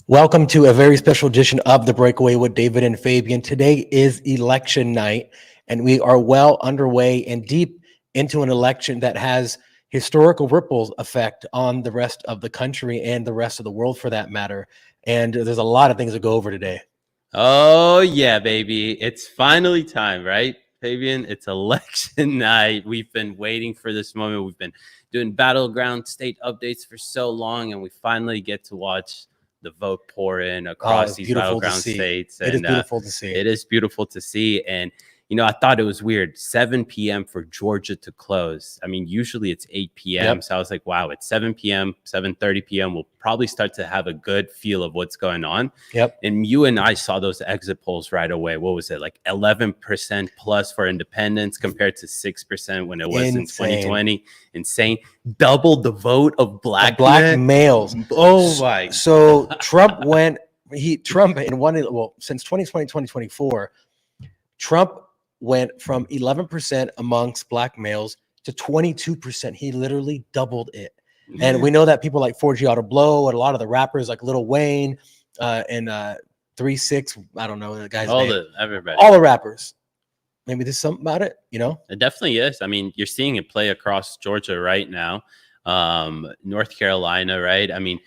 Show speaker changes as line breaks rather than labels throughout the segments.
Welcome to a very special edition of The Breakaway with David and Fabian. Today is election night, and we are well underway and deep into an election that has historical ripples effect on the rest of the country and the rest of the world for that matter. And there's a lot of things to go over today.
Oh, yeah, baby. It's finally time, right, Fabian? It's election night. We've been waiting for this moment. We've been doing battleground state updates for so long, and we finally get to watch the vote pour in across these battleground states.
It is beautiful to see.
It is beautiful to see. And I thought it was weird. 7 p.m. for Georgia to close. I mean, usually it's 8 p.m.
Yep.
So I was like, wow, it's 7 p.m., 7:30 p.m. We'll probably start to have a good feel of what's going on.
Yep.
And you and I saw those exit polls right away. What was it? Like 11% plus for independents compared to 6% when it was in 2020. Insane. Doubled the vote of black
males.
Oh my.
So Trump in one, since 2020, 2024, Trump went from 11% amongst black males to 22%. He literally doubled it. And we know that people like 4G Auto Blow and a lot of the rappers like Lil Wayne and 3-6, I don't know the guy's name.
Everybody.
All the rappers. Maybe there's something about it, you know?
It definitely is. I mean, you're seeing it play across Georgia right now, North Carolina, right? I mean,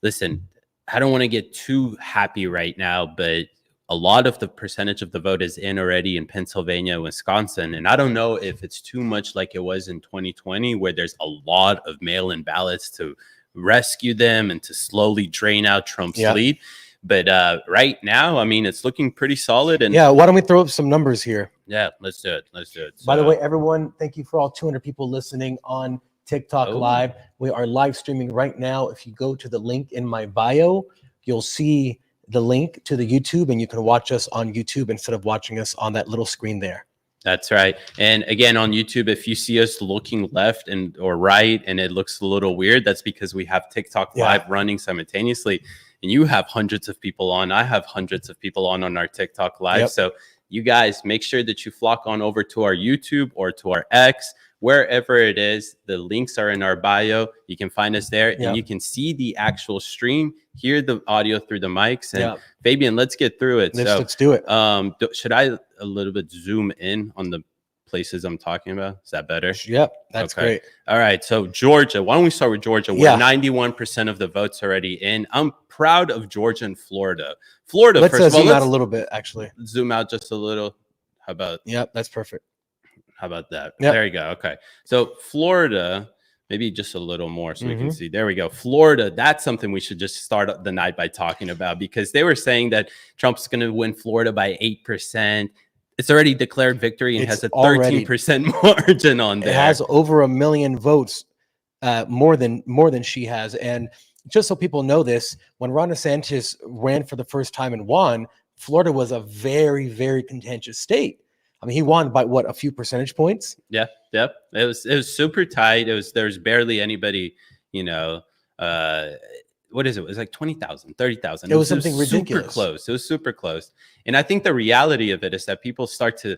listen, I don't want to get too happy right now, but a lot of the percentage of the vote is in already in Pennsylvania and Wisconsin. And I don't know if it's too much like it was in 2020, where there's a lot of mail-in ballots to rescue them and to slowly drain out Trump's lead. But right now, I mean, it's looking pretty solid. And
yeah, why don't we throw up some numbers here?
Yeah, let's do it. Let's do it.
By the way, everyone, thank you for all 200 people listening on TikTok Live. We are live streaming right now. If you go to the link in my bio, you'll see the link to the YouTube, and you can watch us on YouTube instead of watching us on that little screen there.
That's right. And again, on YouTube, if you see us looking left or right and it looks a little weird, that's because we have TikTok Live running simultaneously. And you have hundreds of people on. I have hundreds of people on our TikTok Live. Yep. So you guys make sure that you flock on over to our YouTube or to our X, wherever it is. The links are in our bio. You can find us there, and you can see the actual stream, hear the audio through the mics. And Fabian, let's get through it.
Let's do it.
Should I a little bit zoom in on the places I'm talking about? Is that better?
Yep, that's great.
All right, so Georgia. Why don't we start with Georgia? We're 91% of the votes already in. I'm proud of Georgia and Florida. Let's
first of all, zoom out a little bit, actually.
Zoom out just a little. How about?
Yep, that's perfect.
How about that? Yep. There you go. Okay. So Florida, maybe just a little more so we can see. There we go. Florida, that's something we should just start the night by talking about, because they were saying that Trump's going to win Florida by 8%. It's already declared victory and has a 13% margin on there.
It has over 1 million votes, more than she has. And just so people know this, when Ron DeSantis ran for the first time and won, Florida was a very, very contentious state. I mean, he won by a few percentage points.
Yeah, yep. It was super tight. There's barely anybody, what is it? It was like 20,000, 30,000.
It was something ridiculous.
Super close. It was super close. And I think the reality of it is that people start to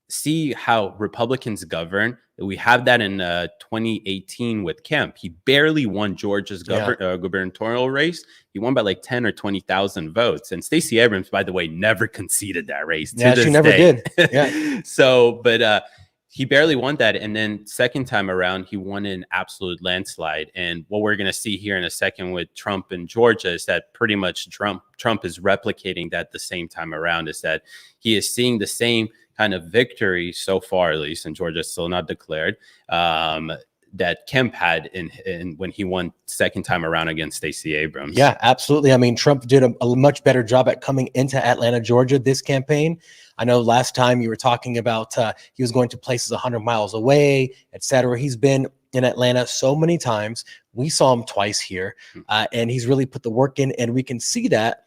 see how Republicans govern. We have that in 2018 with Kemp. He barely won Georgia's gubernatorial race. He won by like 10 or 20,000 votes. And Stacey Abrams, by the way, never conceded that race.
Yeah, she never did. Yeah.
So, but he barely won that. And then second time around, he won an absolute landslide. And what we're going to see here in a second with Trump in Georgia is that pretty much Trump is replicating that the same time around, is that he is seeing the same kind of victory so far, at least in Georgia, still not declared, that Kemp had in when he won second time around against Stacey Abrams.
Yeah, absolutely. I mean, Trump did a much better job at coming into Atlanta, Georgia this campaign. I know last time you were talking about he was going to places 100 miles away, etc. He's been in Atlanta so many times. We saw him twice here, and he's really put the work in, and we can see that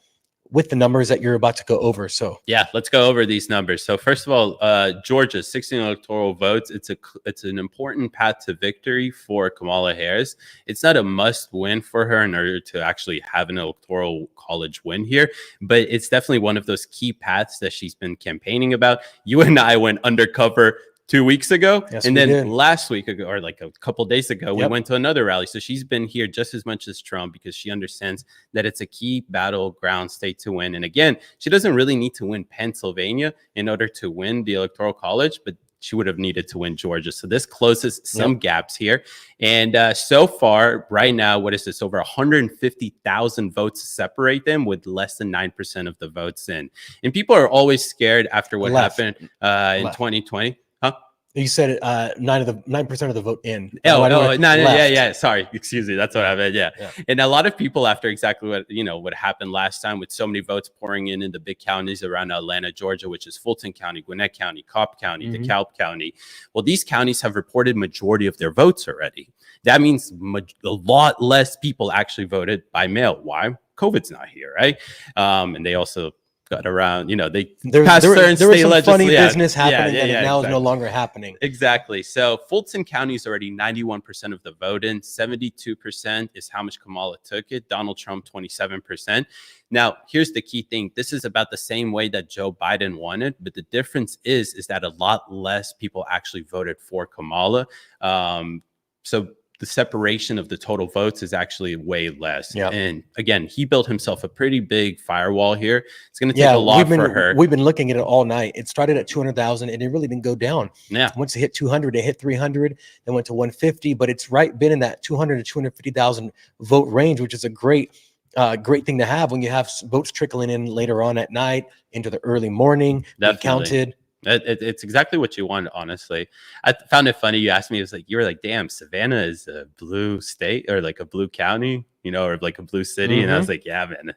with the numbers that you're about to go over. So
yeah, let's go over these numbers. So first of all, Georgia, 16 electoral votes. It's an important path to victory for Kamala Harris. It's not a must win for her in order to actually have an electoral college win here, but it's definitely one of those key paths that she's been campaigning about. You and I went undercover 2 weeks ago.
Yes,
and
we
then
did.
last week ago, or like a couple days ago, we
Yep.
went to another rally. So she's been here just as much as Trump because she understands that it's a key battleground state to win. And again, she doesn't really need to win Pennsylvania in order to win the Electoral College, but she would have needed to win Georgia. So this closes some gaps here. And so far, right now, what is this? Over 150,000 votes separate them with less than 9% of the votes in. And people are always scared after what happened in 2020. Huh?
You said 9% of the vote in.
Yeah. Sorry, excuse me. That's what I meant. Yeah.
Yeah.
And a lot of people, after exactly what happened last time, with so many votes pouring in the big counties around Atlanta, Georgia, which is Fulton County, Gwinnett County, Cobb County, DeKalb County. Well, these counties have reported majority of their votes already. That means a lot less people actually voted by mail. Why? COVID's not here, right? And they also got around, they passed
there was some funny business happening that now is no longer happening.
Exactly. So Fulton County is already 91% of the vote in. 72% is how much Kamala took it. Donald Trump, 27%. Now, here's the key thing. This is about the same way that Joe Biden won it, but the difference is that a lot less people actually voted for Kamala. So the separation of the total votes is actually way less.
Yeah.
And again, he built himself a pretty big firewall here. It's going to take a lot for her.
We've been looking at it all night. It started at 200,000 and it really didn't go down.
Yeah.
Once it hit 200, it hit 300, then went to 150, but it's been in that 200 to 250,000 vote range, which is a great thing to have when you have votes trickling in later on at night into the early morning.
Definitely.
Counted.
It's exactly what you want, honestly. I found it funny. You asked me, you were like, damn, Savannah is a blue state or like a blue county, or like a blue city. And I was like, yeah, man.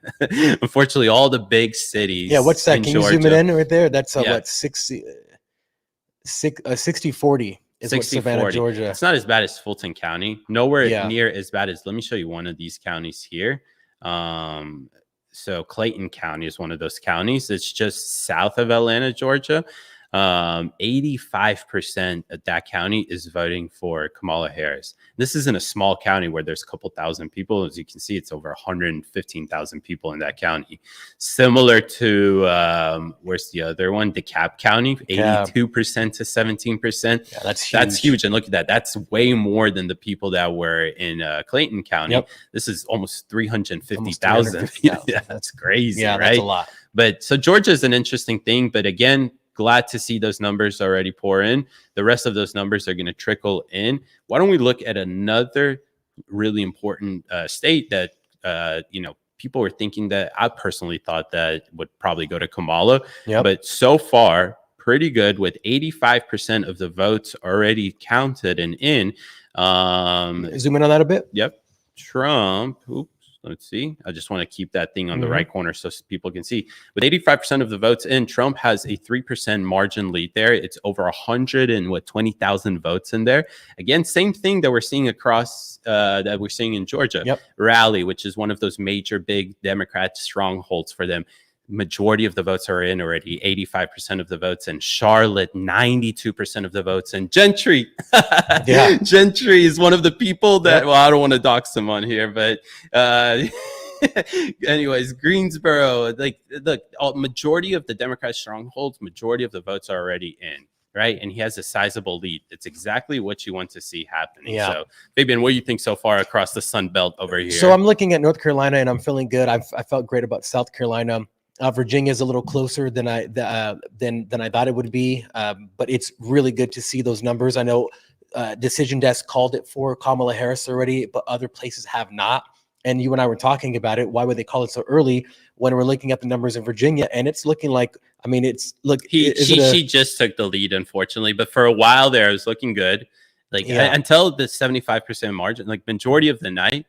Unfortunately, all the big cities.
Yeah, what's that? Can you zoom it in right there? That's what, 60-40 is what Savannah, Georgia.
It's not as bad as Fulton County. Nowhere near as bad as, let me show you one of these counties here. So Clayton County is one of those counties. It's just south of Atlanta, Georgia. 85% of that county is voting for Kamala Harris. This isn't a small county where there's a couple thousand people. As you can see, it's over 115,000 people in that county. Similar to, where's the other one? DeKalb County, 82% to 17%.
Yeah, that's huge.
That's huge. And look at that. That's way more than the people that were in Clayton County.
Yep.
This is almost 350,000. Yeah, that's crazy, right?
That's a lot.
But so Georgia is an interesting thing. But again, glad to see those numbers already pour in. The rest of those numbers are going to trickle in. Why don't we look at another really important state that, people were thinking that I personally thought that would probably go to Kamala.
Yep.
But so far, pretty good with 85% of the votes already counted and in.
Zoom in on that a bit.
Yep. Trump. Oops. Let's see. I just want to keep that thing on the right corner so people can see. With 85% of the votes in, Trump has a 3% margin lead there. It's over 120,000 votes in there. Again, same thing that we're seeing across that we're seeing in Georgia.
Yep.
Raleigh, which is one of those major big Democrat strongholds for them. Majority of the votes are in already, 85% of the votes in Charlotte, 92% of the votes in Gentry. Gentry is one of the people that, well, I don't want to dox him on here, but anyways, Greensboro, like the majority of the Democrat strongholds, majority of the votes are already in. Right. And he has a sizable lead. It's exactly what you want to see happening.
Yeah.
So, Fabian, what do you think so far across the Sun Belt over here?
So I'm looking at North Carolina and I'm feeling good. I felt great about South Carolina. Virginia is a little closer than I thought it would be, but it's really good to see those numbers. I know Decision Desk called it for Kamala Harris already, but other places have not. And you and I were talking about it. Why would they call it so early when we're looking at the numbers in Virginia? And it's looking like, I mean, she
just took the lead, unfortunately. But for a while there, it was looking good. Until the 75% margin, like majority of the night,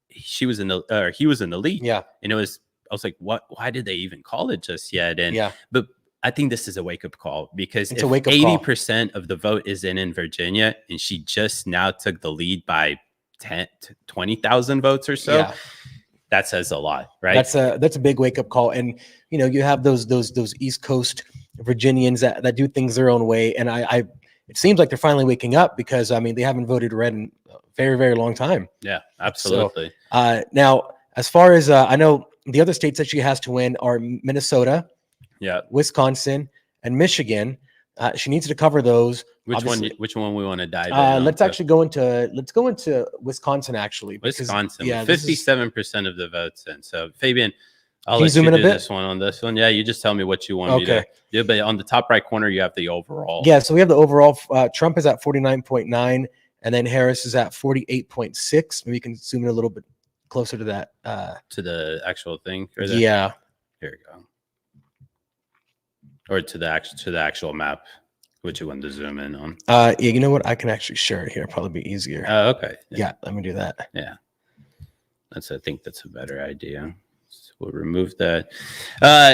he was in the lead.
Yeah.
And I was like, what? Why did they even call it just yet? And but I think this is a wake-up call because if 80% of the vote is in Virginia and she just now took the lead by 20,000 votes or so, that says a lot, right?
That's a big wake-up call. And you have those East Coast Virginians that do things their own way. And it seems like they're finally waking up because I mean they haven't voted red in a very, very long time.
Yeah, absolutely.
So, now, as far as I know, the other states that she has to win are Minnesota, Wisconsin, and Michigan. She needs to cover those.
Which
Obviously,
one? Which one we want to dive in?
let's actually go into Wisconsin actually.
Wisconsin.
Yeah,
With 57% of the votes in. So Fabian, I'll
Can you
let
zoom
you
in a
do
bit?
this one on this one. Yeah, you just tell me what you want me
Okay.
to do. But on the top right corner, you have the overall.
Yeah, so we have the overall. Trump is at 49.9, and then Harris is at 48.6. Maybe you can zoom in a little bit closer to that.
To the actual thing. Or the,
Yeah.
Here we go. Or to the actual map, which you want to zoom in on.
Yeah, you know what? I can actually share it here. Probably be easier.
Oh, okay.
Yeah, let me do that.
Yeah. I think that's a better idea. So we'll remove that.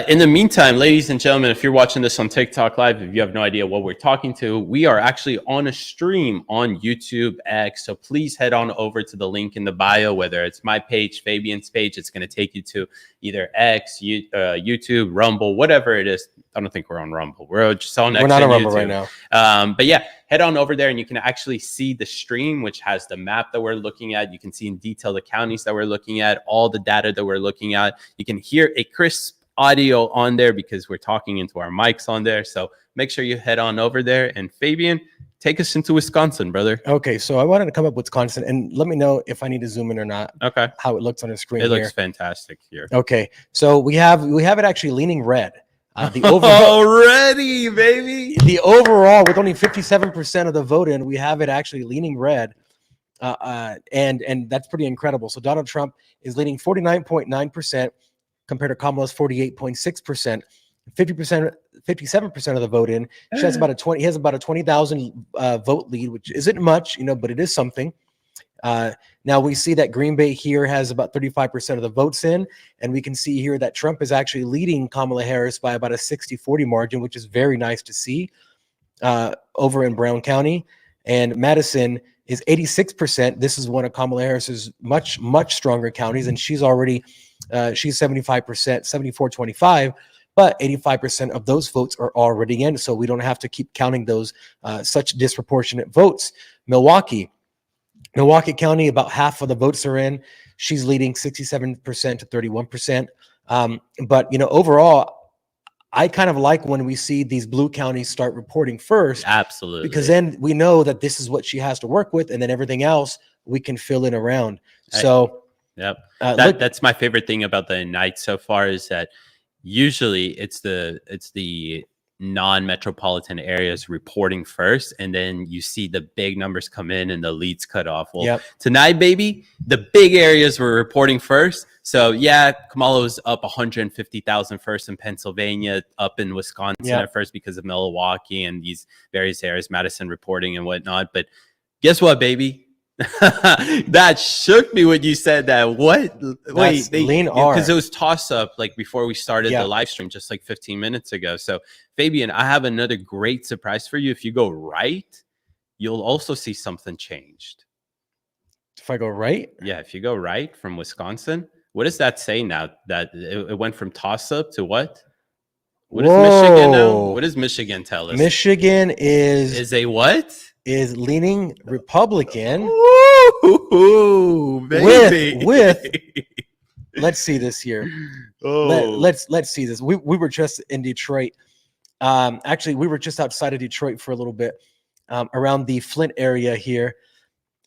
In the meantime, ladies and gentlemen, if you're watching this on TikTok Live, if you have no idea what we're talking to, we are actually on a stream on YouTube X. So please head on over to the link in the bio, whether it's my page, Fabian's page. It's going to take you to either X, YouTube, Rumble, whatever it is. I don't think we're on Rumble. We're just on X.
We're not on
and
Rumble
YouTube.
right now.
But yeah, head on over there and you can actually see the stream, which has the map that we're looking at. You can see in detail the counties that we're looking at, all the data that we're looking at. You can hear a crisp audio on there because we're talking into our mics on there. So make sure you head on over there. And Fabian, take us into Wisconsin, brother.
Okay, so I wanted to come up with Wisconsin, and let me know if I need to zoom in or not.
Okay.
How it looks on the screen.
It
here.
looks fantastic here.
Okay, so we have it actually leaning red. The overall,
already, baby.
the overall, with only 57% of the vote in, we have it actually leaning red, and that's pretty incredible. So Donald Trump is leading 49.9% compared to Kamala's 48.6%. 57% of the vote in. He has about a 20,000 vote lead, which isn't much, but it is something. Now we see that Green Bay here has about 35% of the votes in, and we can see here that Trump is actually leading Kamala Harris by about a 60-40 margin, which is very nice to see over in Brown County. And Madison is 86%. This is one of Kamala Harris's much stronger counties, and she's 75%, 74-25. But 85% of those votes are already in, so we don't have to keep counting those such disproportionate votes. Milwaukee County, about half of the votes are in. She's leading 67% to 31%. But overall, I kind of like when we see these blue counties start reporting first.
Absolutely.
Because then we know that this is what she has to work with, and then everything else we can fill in around. So,
yep. That's my favorite thing about the night so far is that usually it's the non-metropolitan areas reporting first, and then you see the big numbers come in and the leads cut off. Well, tonight, baby, the big areas were reporting first. So yeah, Kamala was up 150,000 first in Pennsylvania, up in Wisconsin at first because of Milwaukee and these various areas, Madison reporting and whatnot. But guess what, baby? That shook me when you said that. What? Wait,
lean R,
because it was toss up like before we started the live stream just like 15 minutes ago. So Fabian, I have another great surprise for you. If you go right, you'll also see something changed.
If I go right?
Yeah, if you go right from Wisconsin, what does that say now? That it went from toss up to what? What is Michigan now? What does Michigan tell us?
Michigan is
a what?
Is leaning Republican.
Ooh, baby.
With let's see this here.
Oh.
Let's see this. We were just in Detroit. Actually, we were just outside of Detroit for a little bit, around the Flint area here,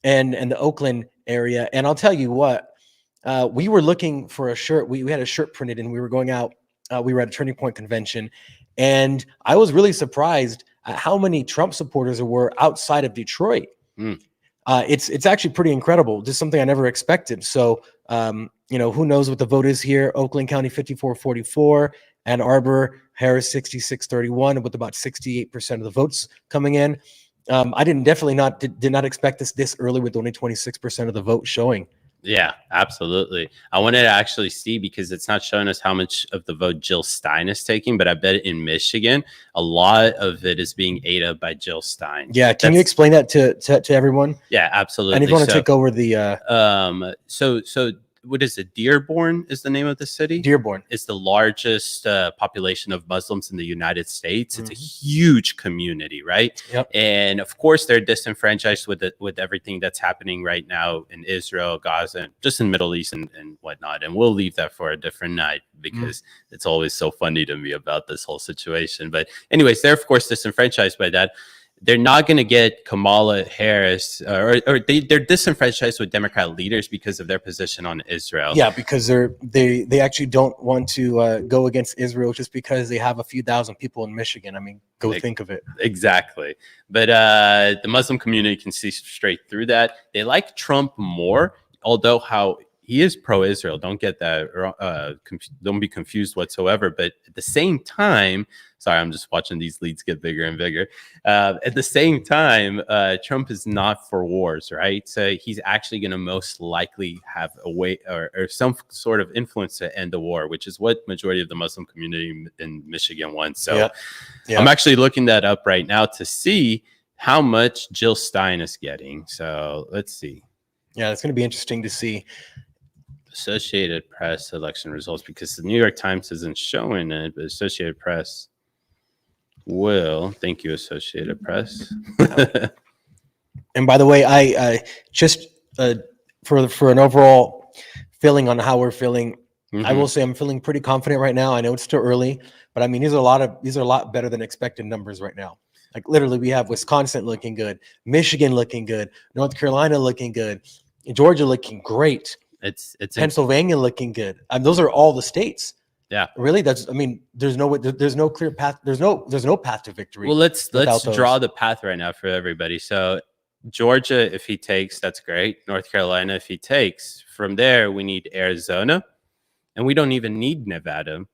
and the Oakland area. And I'll tell you what, we were looking for a shirt. We had a shirt printed, and we were going out. We were at a Turning Point convention, and I was really surprised at how many Trump supporters there were outside of Detroit. It's actually pretty incredible. Just something I never expected. So, who knows what the vote is here? Oakland County 54-44, Ann Arbor, Harris 66-31, with about 68% of the votes coming in. I did not expect this early with only 26% of the vote showing.
Yeah, absolutely. I wanted to actually see, because it's not showing us how much of the vote Jill Stein is taking, but I bet in Michigan, a lot of it is being ate up by Jill Stein.
Yeah, can you explain that to everyone?
Yeah, absolutely.
And if you want to take over the
so what is it? Dearborn is the name of the city.
Dearborn.
It's the largest population of Muslims in the United States. It's a huge community, right?
Yep.
And of course, they're disenfranchised with everything that's happening right now in Israel, Gaza, and just in Middle East and whatnot. And we'll leave that for a different night because it's always so funny to me about this whole situation. But anyways, they're of course disenfranchised by that. They're not going to get Kamala Harris, or they're disenfranchised with Democrat leaders because of their position on Israel.
Yeah, because they actually don't want to go against Israel just because they have a few thousand people in Michigan. I mean, think of it.
Exactly. But the Muslim community can see straight through that. They like Trump more, although he is pro-Israel. Don't get that. Don't be confused whatsoever. But at the same time, sorry, I'm just watching these leads get bigger and bigger. At the same time, Trump is not for wars, right? So he's actually going to most likely have a way or some sort of influence to end the war, which is what majority of the Muslim community in Michigan wants. So I'm actually looking that up right now to see how much Jill Stein is getting. So let's see.
Yeah, it's going to be interesting to see.
Associated Press election results, because the New York Times isn't showing it, but Associated Press will. Thank you, Associated Press.
And by the way, I just for an overall feeling on how we're feeling, I will say I'm feeling pretty confident right now. I know it's still early, but I mean these are a lot better than expected numbers right now. Like literally, we have Wisconsin looking good, Michigan looking good, North Carolina looking good, Georgia looking great.
It's
Pennsylvania looking good. Those are all the states.
Yeah,
really. There's no clear path. There's no path to victory.
Well, let's draw the path right now for everybody. So Georgia, if he takes, that's great. North Carolina, if he takes, from there we need Arizona, and we don't even need Nevada.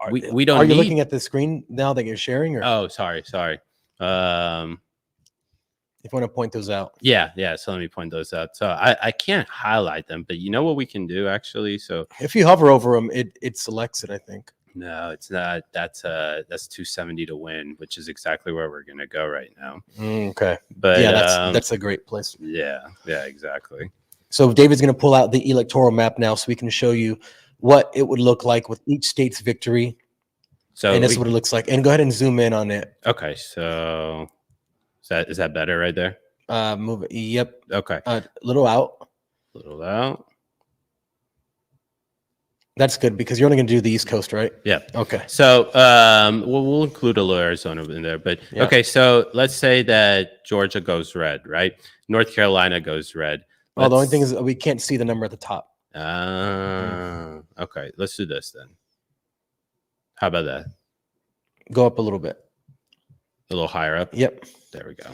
We don't.
Are you looking at the screen now that you're sharing? Or?
Oh, sorry.
If you want to point those out.
Yeah. So let me point those out. So I can't highlight them, but you know what we can do actually? So
if you hover over them, it selects it, I think.
No, it's not. That's 270 to win, which is exactly where we're gonna go right now.
Okay.
But
yeah, that's a great place.
Yeah, exactly.
So David's gonna pull out the electoral map now so we can show you what it would look like with each state's victory. So and that's what it looks like. And go ahead and zoom in on it.
Okay, so is that better right there?
Move it. Yep.
Okay.
Little out. That's good because you're only going to do the East Coast, right?
Yeah.
Okay.
So we'll include a little Arizona in there, but okay. So let's say that Georgia goes red, right? North Carolina goes red.
Well, the only thing is we can't see the number at the top.
Okay. Let's do this then. How about that?
Go up a little bit.
A little higher up?
Yep.
There we go.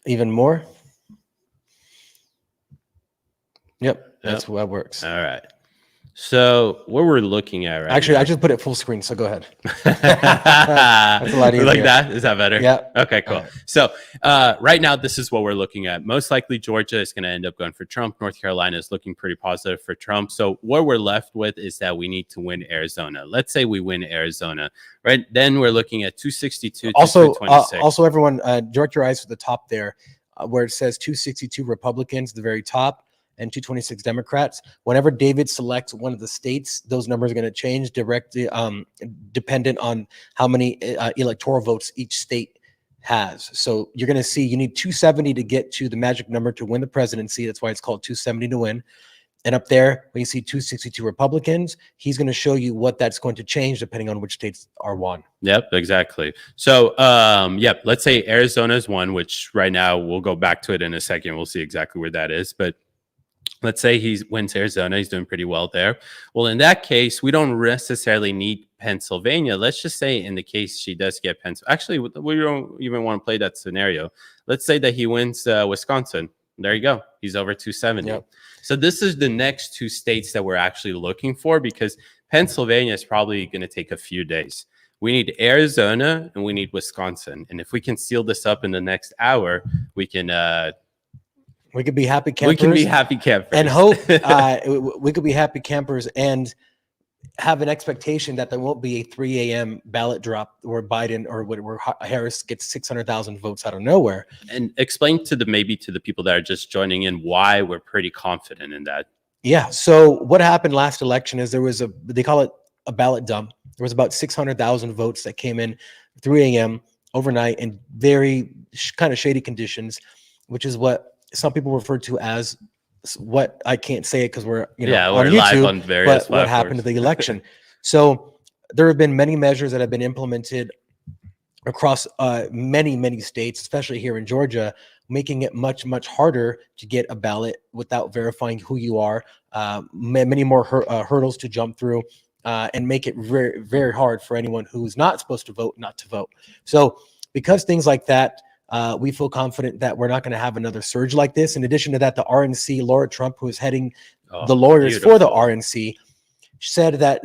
Even more? Yep. That's what works.
All right. So what we're looking at right
Actually,
now,
I just put it full screen, so go ahead. That's a lot easier.
Like that? Is that better?
Yeah.
Okay, cool. Right. So right now, this is what we're looking at. Most likely, Georgia is going to end up going for Trump. North Carolina is looking pretty positive for Trump. So what we're left with is that we need to win Arizona. Let's say we win Arizona, right? Then we're looking at 262,
also, everyone, direct your eyes to the top there where it says 262 Republicans, the very top, and 226 Democrats. Whenever David selects one of the states, those numbers are going to change directly, dependent on how many electoral votes each state has. So you're going to see you need 270 to get to the magic number to win the presidency. That's why it's called 270 to win. And up there, when you see 262 Republicans, he's going to show you what that's going to change depending on which states are won.
Yep, exactly. So, let's say Arizona's one, which right now we'll go back to it in a second. We'll see exactly where that is. But let's say he wins Arizona. He's doing pretty well there. Well, in that case, we don't necessarily need Pennsylvania. Let's just say in the case she does get Pennsylvania. Actually, we don't even want to play that scenario. Let's say that he wins Wisconsin. There you go. He's over 270. Yep. So this is the next two states that we're actually looking for because Pennsylvania is probably going to take a few days. We need Arizona and we need Wisconsin. And if we can seal this up in the next hour, we can
we could be happy campers.
We can be happy campers.
And hope we could be happy campers and have an expectation that there won't be a 3 a.m. ballot drop where Biden or where Harris gets 600,000 votes out of nowhere.
And explain to the people that are just joining in why we're pretty confident in that.
Yeah. So what happened last election is there was they call it a ballot dump. There was about 600,000 votes that came in 3 a.m. overnight in very kind of shady conditions, which is what some people refer to as what I can't say it because we're
Yeah,
on
we're live
YouTube,
on various
but what happened to
platforms.
the election. So there have been many measures that have been implemented across many states, especially here in Georgia, making it much harder to get a ballot without verifying who you are. Many more hurdles to jump through, and make it very hard for anyone who's not supposed to vote not to vote. So because things like that, we feel confident that we're not going to have another surge like this. In addition to that, the RNC, Laura Trump, who is heading
Oh,
the lawyers for the
beautiful.
RNC, said that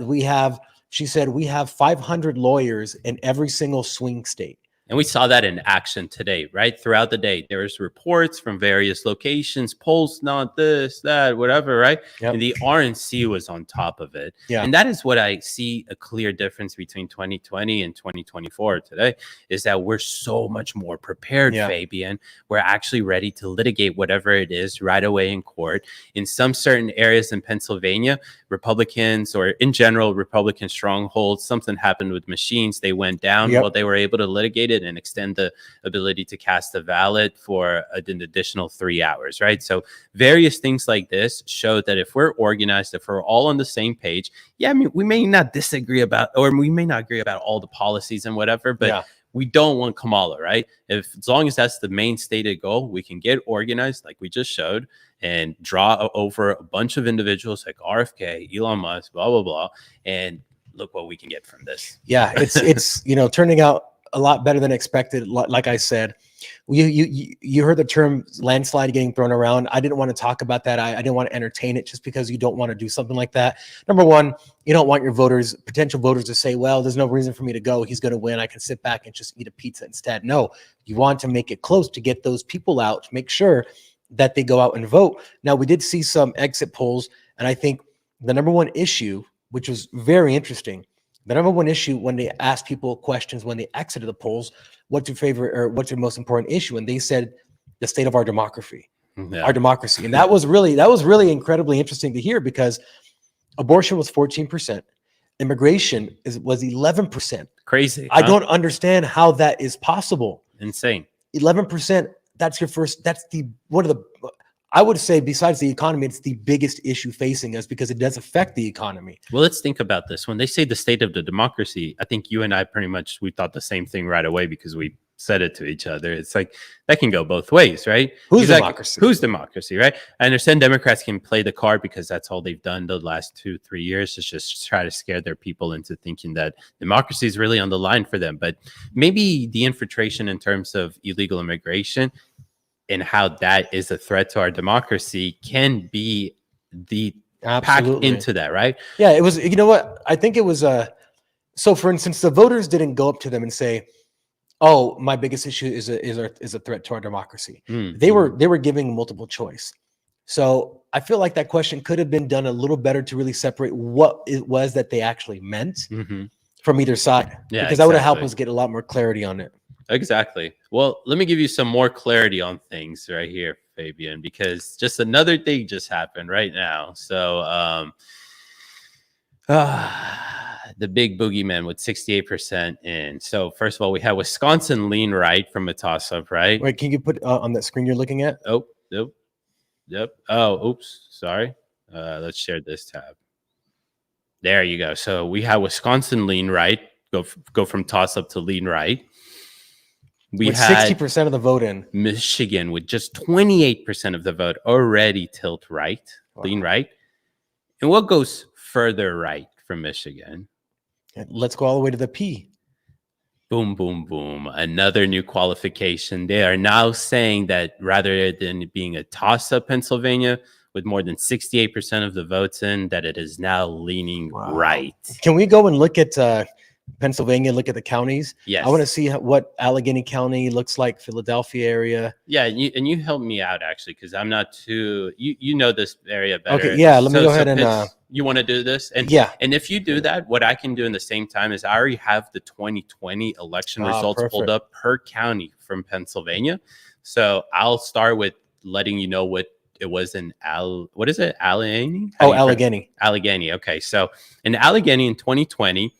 she said we have 500 lawyers in every single swing state.
And we saw that in action today, right? Throughout the day, there was reports from various locations, polls, not this, that, whatever, right?
Yep.
And the RNC was on top of it.
Yeah.
And that is what I see a clear difference between 2020 and 2024 today, is that we're so much more prepared,
Yeah.
Fabian. We're actually ready to litigate whatever it is right away in court. In some certain areas in Pennsylvania, Republicans, or in general, Republican strongholds, something happened with machines. They went down.
Yep.
Well, they were able to litigate it and extend the ability to cast a ballot for an additional 3 hours, right? So various things like this show that if we're organized, if we're all on the same page, yeah, I mean, we may not disagree about, or we may not agree about all the policies and whatever, but
Yeah.
we don't want Kamala, right? As long as that's the main stated goal, we can get organized like we just showed and draw over a bunch of individuals like RFK, Elon Musk, blah, blah, blah. And look what we can get from this.
Yeah, it's turning out a lot better than expected. Like I said, you heard the term landslide getting thrown around. I didn't want to talk about that. I didn't want to entertain it just because you don't want to do something like that. Number one, you don't want your potential voters to say, well, there's no reason for me to go. He's going to win. I can sit back and just eat a pizza instead. No, you want to make it close to get those people out, to make sure that they go out and vote. Now, we did see some exit polls, and I think the number one issue, which was very interesting, the number one issue when they asked people questions when they exited the polls, what's your favorite or what's your most important issue? And they said the state of our democracy,
Yeah.
our democracy. And that was really incredibly interesting to hear, because abortion was 14%. Immigration was 11%.
Crazy.
I
huh?
don't understand how that is possible.
Insane.
11%. That's one of the, I would say, besides the economy, it's the biggest issue facing us because it does affect the economy.
Well, let's think about this. When they say the state of the democracy, I think you and I we thought the same thing right away because we said it to each other. It's like that can go both ways, right?
Who's
Exactly.
democracy?
Who's democracy, right? I understand Democrats can play the card because that's all they've done the last 2-3 years, is just try to scare their people into thinking that democracy is really on the line for them. But maybe the infiltration in terms of illegal immigration and how that is a threat to our democracy can be the pack into that, right?
Yeah, it was. You know what? I think it was. So, for instance, the voters didn't go up to them and say, "Oh, my biggest issue is a threat to our democracy." They were giving multiple choice. So I feel like that question could have been done a little better to really separate what it was that they actually meant from either side.
Yeah,
because that would have helped us get a lot more clarity on it.
Exactly. Well, let me give you some more clarity on things right here, Fabian, because just another thing just happened right now. So the big boogeyman with 68% in. So first of all, we have Wisconsin lean right from a toss-up, right?
Wait, can you put on that screen you're looking at?
Oh, nope. Yep. Oh, oops. Sorry. Let's share this tab. There you go. So we have Wisconsin lean right. Go from toss-up to lean right. We
with
had
60% of the vote in
Michigan with just 28% of the vote already tilt right, lean right. And what goes further right from Michigan?
Let's go all the way to the P.
Boom, boom, boom. Another new qualification. They are now saying that rather than it being a toss-up Pennsylvania with more than 68% of the votes in, that it is now leaning right.
Can we go and look at Pennsylvania, look at the counties?
Yes.
I want to see what Allegheny County looks like, Philadelphia area.
Yeah, and you help me out actually, because I'm not too you know this area better.
Okay, yeah, let me go ahead and
you want to do this? And
yeah.
And if you do that, what I can do in the same time is I already have the 2020 election results pulled up per county from Pennsylvania. So I'll start with letting you know what it was in what is it? Allegheny?
Oh, Allegheny.
Allegheny. Okay. So in Allegheny in 2020,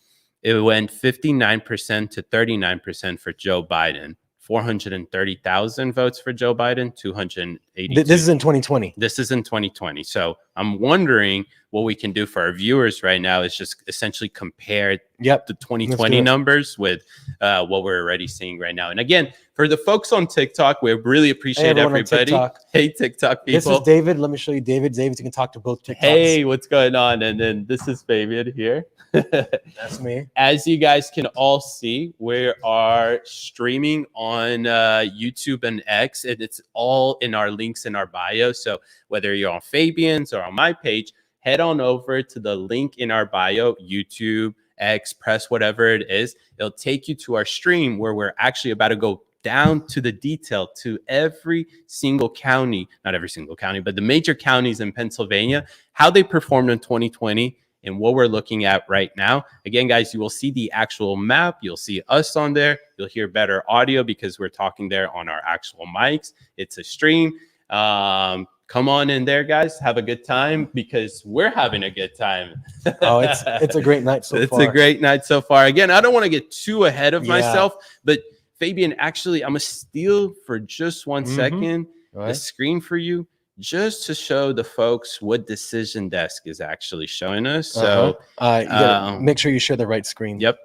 it went 59% to 39% for Joe Biden. 430,000 votes for Joe Biden, 280.
This is in 2020.
This is in 2020. So I'm wondering what we can do for our viewers right now is just essentially compare the 2020 numbers with what we're already seeing right now. And again, for the folks on TikTok, we really appreciate everybody. Hey, TikTok people.
This is David. Let me show you David. David, you can talk to both TikToks.
Hey, what's going on? And then this is Fabian here.
That's me.
As you guys can all see, we are streaming on YouTube and X, and it's all in our links in our bio. So whether you're on Fabian's or on my page, head on over to the link in our bio, YouTube, X, press whatever it is. It'll take you to our stream where we're actually about to go down to the detail to every single county, not every single county, but the major counties in Pennsylvania, how they performed in 2020. And what we're looking at right now. Again, guys, you will see the actual map. You'll see us on there. You'll hear better audio because we're talking there on our actual mics. It's a stream. Come on in there, guys. Have a good time because we're having a good time.
Oh, it's a great night so far.
It's a great night so far. Again, I don't want to get too ahead of myself, but Fabian, actually, I'm going to steal for just 1 second the screen for you, just to show the folks what Decision Desk is actually showing us. So
you gotta make sure you share the right screen.
Yep.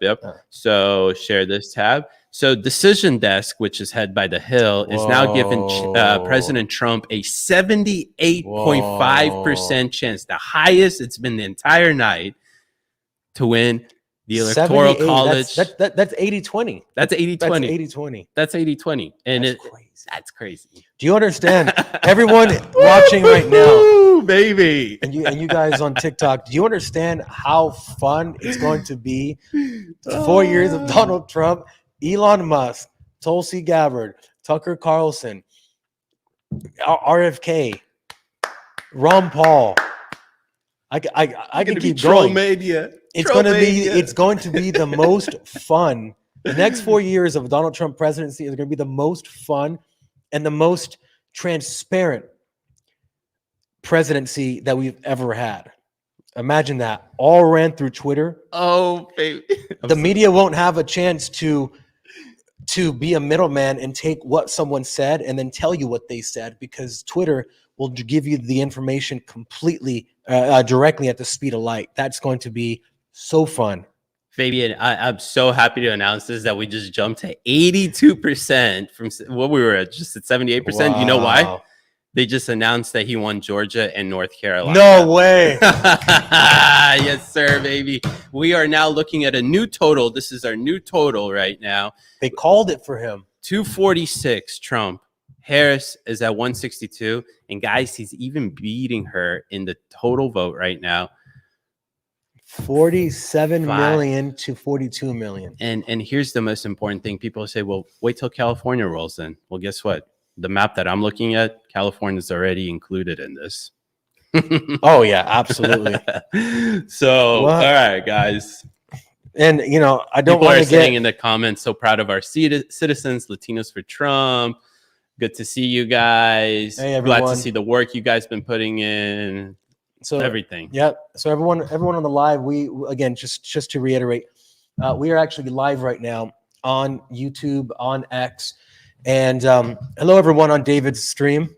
So share this tab. So Decision Desk, which is head by The Hill, is now giving President Trump a 78.5% chance, the highest it's been the entire night, to win the Electoral College.
That's 80-20.
That's 80-20.
80-20.
That's 80-20. And that's crazy.
Do you understand? Everyone watching right now,
baby,
and you guys on TikTok, do you understand how fun it's going to be? 4 years of Donald Trump, Elon Musk, Tulsi Gabbard, Tucker Carlson, RFK, Ron Paul. I can keep going. It's going to be the most fun. The next 4 years of Donald Trump presidency is going to be the most fun and the most transparent presidency that we've ever had. Imagine that. All ran through Twitter.
Oh, baby.
The media won't have a chance to be a middleman and take what someone said and then tell you what they said, because Twitter will give you the information completely directly at the speed of light. That's going to be so fun.
Fabian, I'm so happy to announce this, that we just jumped to 82% from what we were at, just at 78%. Wow. You know why? They just announced that he won Georgia and North Carolina.
No way.
Yes, sir, baby. We are now looking at a new total. This is our new total right now.
They called it for him. 246,
Trump. Harris is at 162. And guys, he's even beating her in the total vote right now.
47 million to 42 million.
And here's the most important thing. People say, well, wait till California rolls in. Well, guess what? The map that I'm looking at, California is already included in this.
Oh, yeah, absolutely.
So, all right, guys.
And, you know, I don't want to get...
saying in the comments, so proud of our citizens, Latinos for Trump. Good to see you guys.
Hey, everyone.
Glad to see the work you guys been putting in. So everything.
Yep. So everyone on the live, we again just to reiterate, we are actually live right now on YouTube, on X, and hello everyone on David's stream,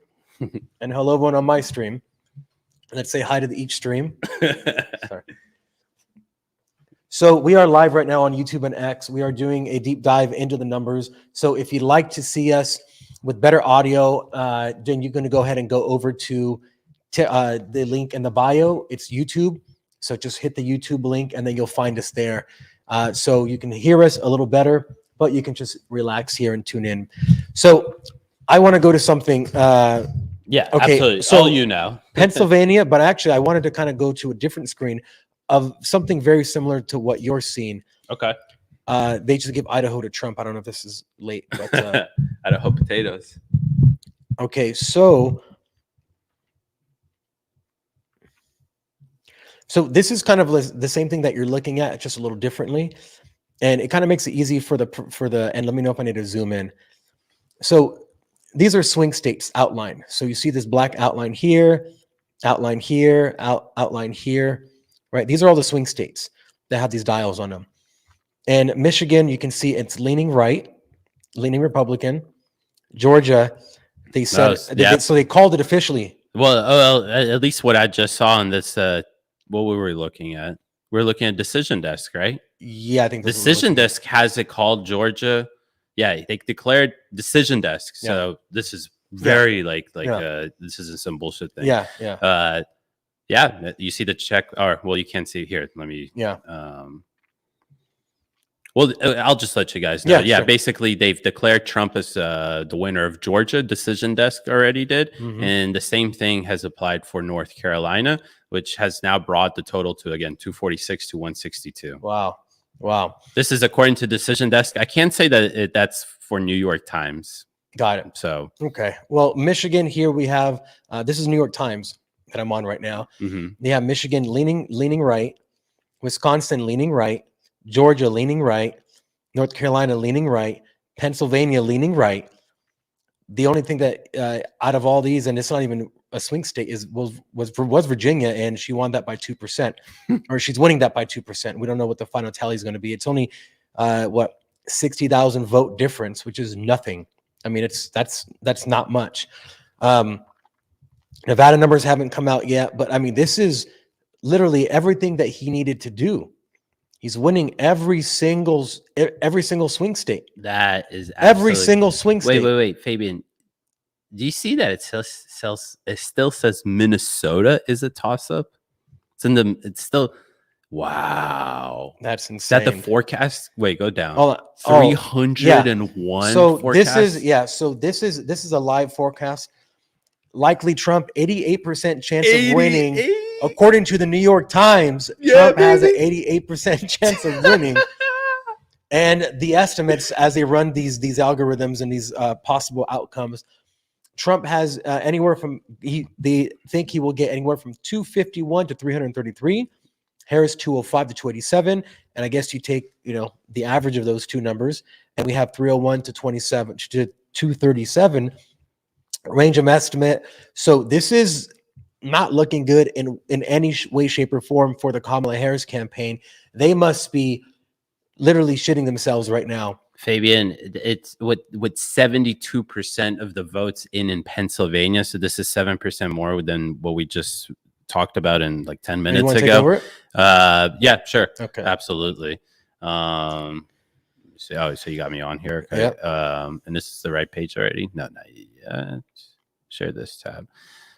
and hello everyone on my stream. Let's say hi to each stream. Sorry. So we are live right now on YouTube and X. We are doing a deep dive into the numbers. So if you'd like to see us with better audio, then you're going to go ahead and go over to the link in the bio. It's YouTube. So just hit the YouTube link and then you'll find us there. So you can hear us a little better, but you can just relax here and tune in. So I want to go to something.
Yeah, okay, absolutely. So all you know.
Pennsylvania, but actually I wanted to kind of go to a different screen of something very similar to what you're seeing.
Okay.
They just give Idaho to Trump. I don't know if this is late, but
Idaho potatoes.
Okay, so this is kind of the same thing that you're looking at, just a little differently, and it kind of makes it easy for the. And let me know if I need to zoom in. So these are swing states outlined. So you see this black outline here, outline here, outline here, right? These are all the swing states that have these dials on them. And Michigan, you can see it's leaning right, leaning Republican. Georgia, they said, so they called it officially.
Well, at least what I just saw on this, what we were looking at, we're looking at Decision Desk, right?
Yeah, I think
Decision Desk has it called Georgia. Yeah, they declared Decision Desk. So this is very this isn't some bullshit thing.
Yeah.
Yeah, you see the check, or well, you can't see it here. Let me.
Yeah.
Well, I'll just let you guys know. Yeah,
sure.
Basically, they've declared Trump as the winner of Georgia. Decision Desk already did. And the same thing has applied for North Carolina, which has now brought the total to, again, 246 to 162.
Wow.
This is according to Decision Desk. I can't say that that's for New York Times.
Got it.
So,
okay. Well, Michigan, here we have, this is New York Times that I'm on right now. They have Michigan leaning right, Wisconsin leaning right, Georgia leaning right, North Carolina leaning right, Pennsylvania leaning right. The only thing that out of all these, and it's not even a swing state, was Virginia, and she won that by 2%, or she's winning that by 2%. We don't know what the final tally is going to be. It's only 60,000 vote difference, which is nothing. I mean, that's not much. Nevada numbers haven't come out yet, but I mean, this is literally everything that he needed to do. He's winning every single swing state.
That is
every single swing state.
Wait, Fabian. Do you see that it still says Minnesota is a toss-up? It's still wow.
That's insane.
Is that the forecast? Wait, go down.
301. So
forecast?
this is a live forecast. Likely Trump 88% chance of winning. According to the New York Times, Trump has an 88% chance of winning. And the estimates, as they run these algorithms and these possible outcomes, Trump has anywhere from, they think he will get anywhere from 251 to 333, Harris 205 to 287. And I guess you take, the average of those two numbers, and we have 301 to 27 to 237 range of estimate. So this is not looking good in any way, shape, or form for the Kamala Harris campaign. They must be literally shitting themselves right now.
Fabian, it's with 72% of the votes in Pennsylvania. So this is 7% more than what we just talked about in like 10 minutes ago. Yeah, sure.
Okay.
Absolutely. So you got me on here. Okay.
Yep.
And this is the right page already. No, not yet. Share this tab.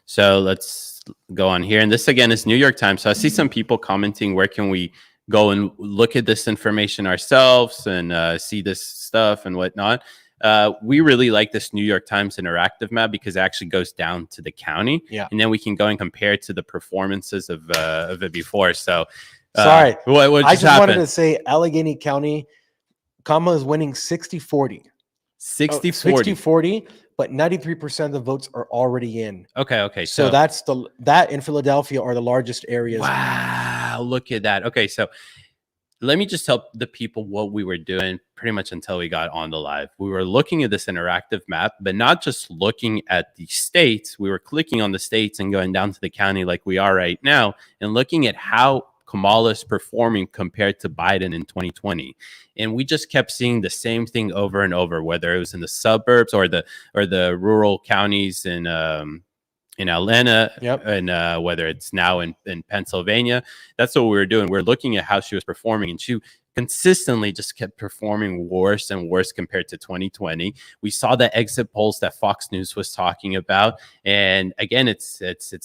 So let's go on here. And this again is New York Times. So I see some people commenting, where can we go and look at this information ourselves and see this stuff and whatnot. We really like this New York Times interactive map because it actually goes down to the county.
Yeah.
And then we can go and compare it to the performances of it before. So
sorry.
What
I just wanted to say Allegheny County, Kamala is winning 60-40.
60-40.
But 93% of the votes are already in.
Okay.
So that's that in Philadelphia are the largest areas.
Wow, look at that. Okay, so let me just tell the people what we were doing pretty much until we got on the live. We were looking at this interactive map, but not just looking at the states. We were clicking on the states and going down to the county like we are right now and looking at how Kamala is performing compared to Biden in 2020. And we just kept seeing the same thing over and over, whether it was in the suburbs or the rural counties in Atlanta,
yep.
And whether it's now in Pennsylvania. That's what we were doing. We're looking at how she was performing, and she consistently just kept performing worse and worse compared to 2020. We saw the exit polls that Fox News was talking about. And again, it's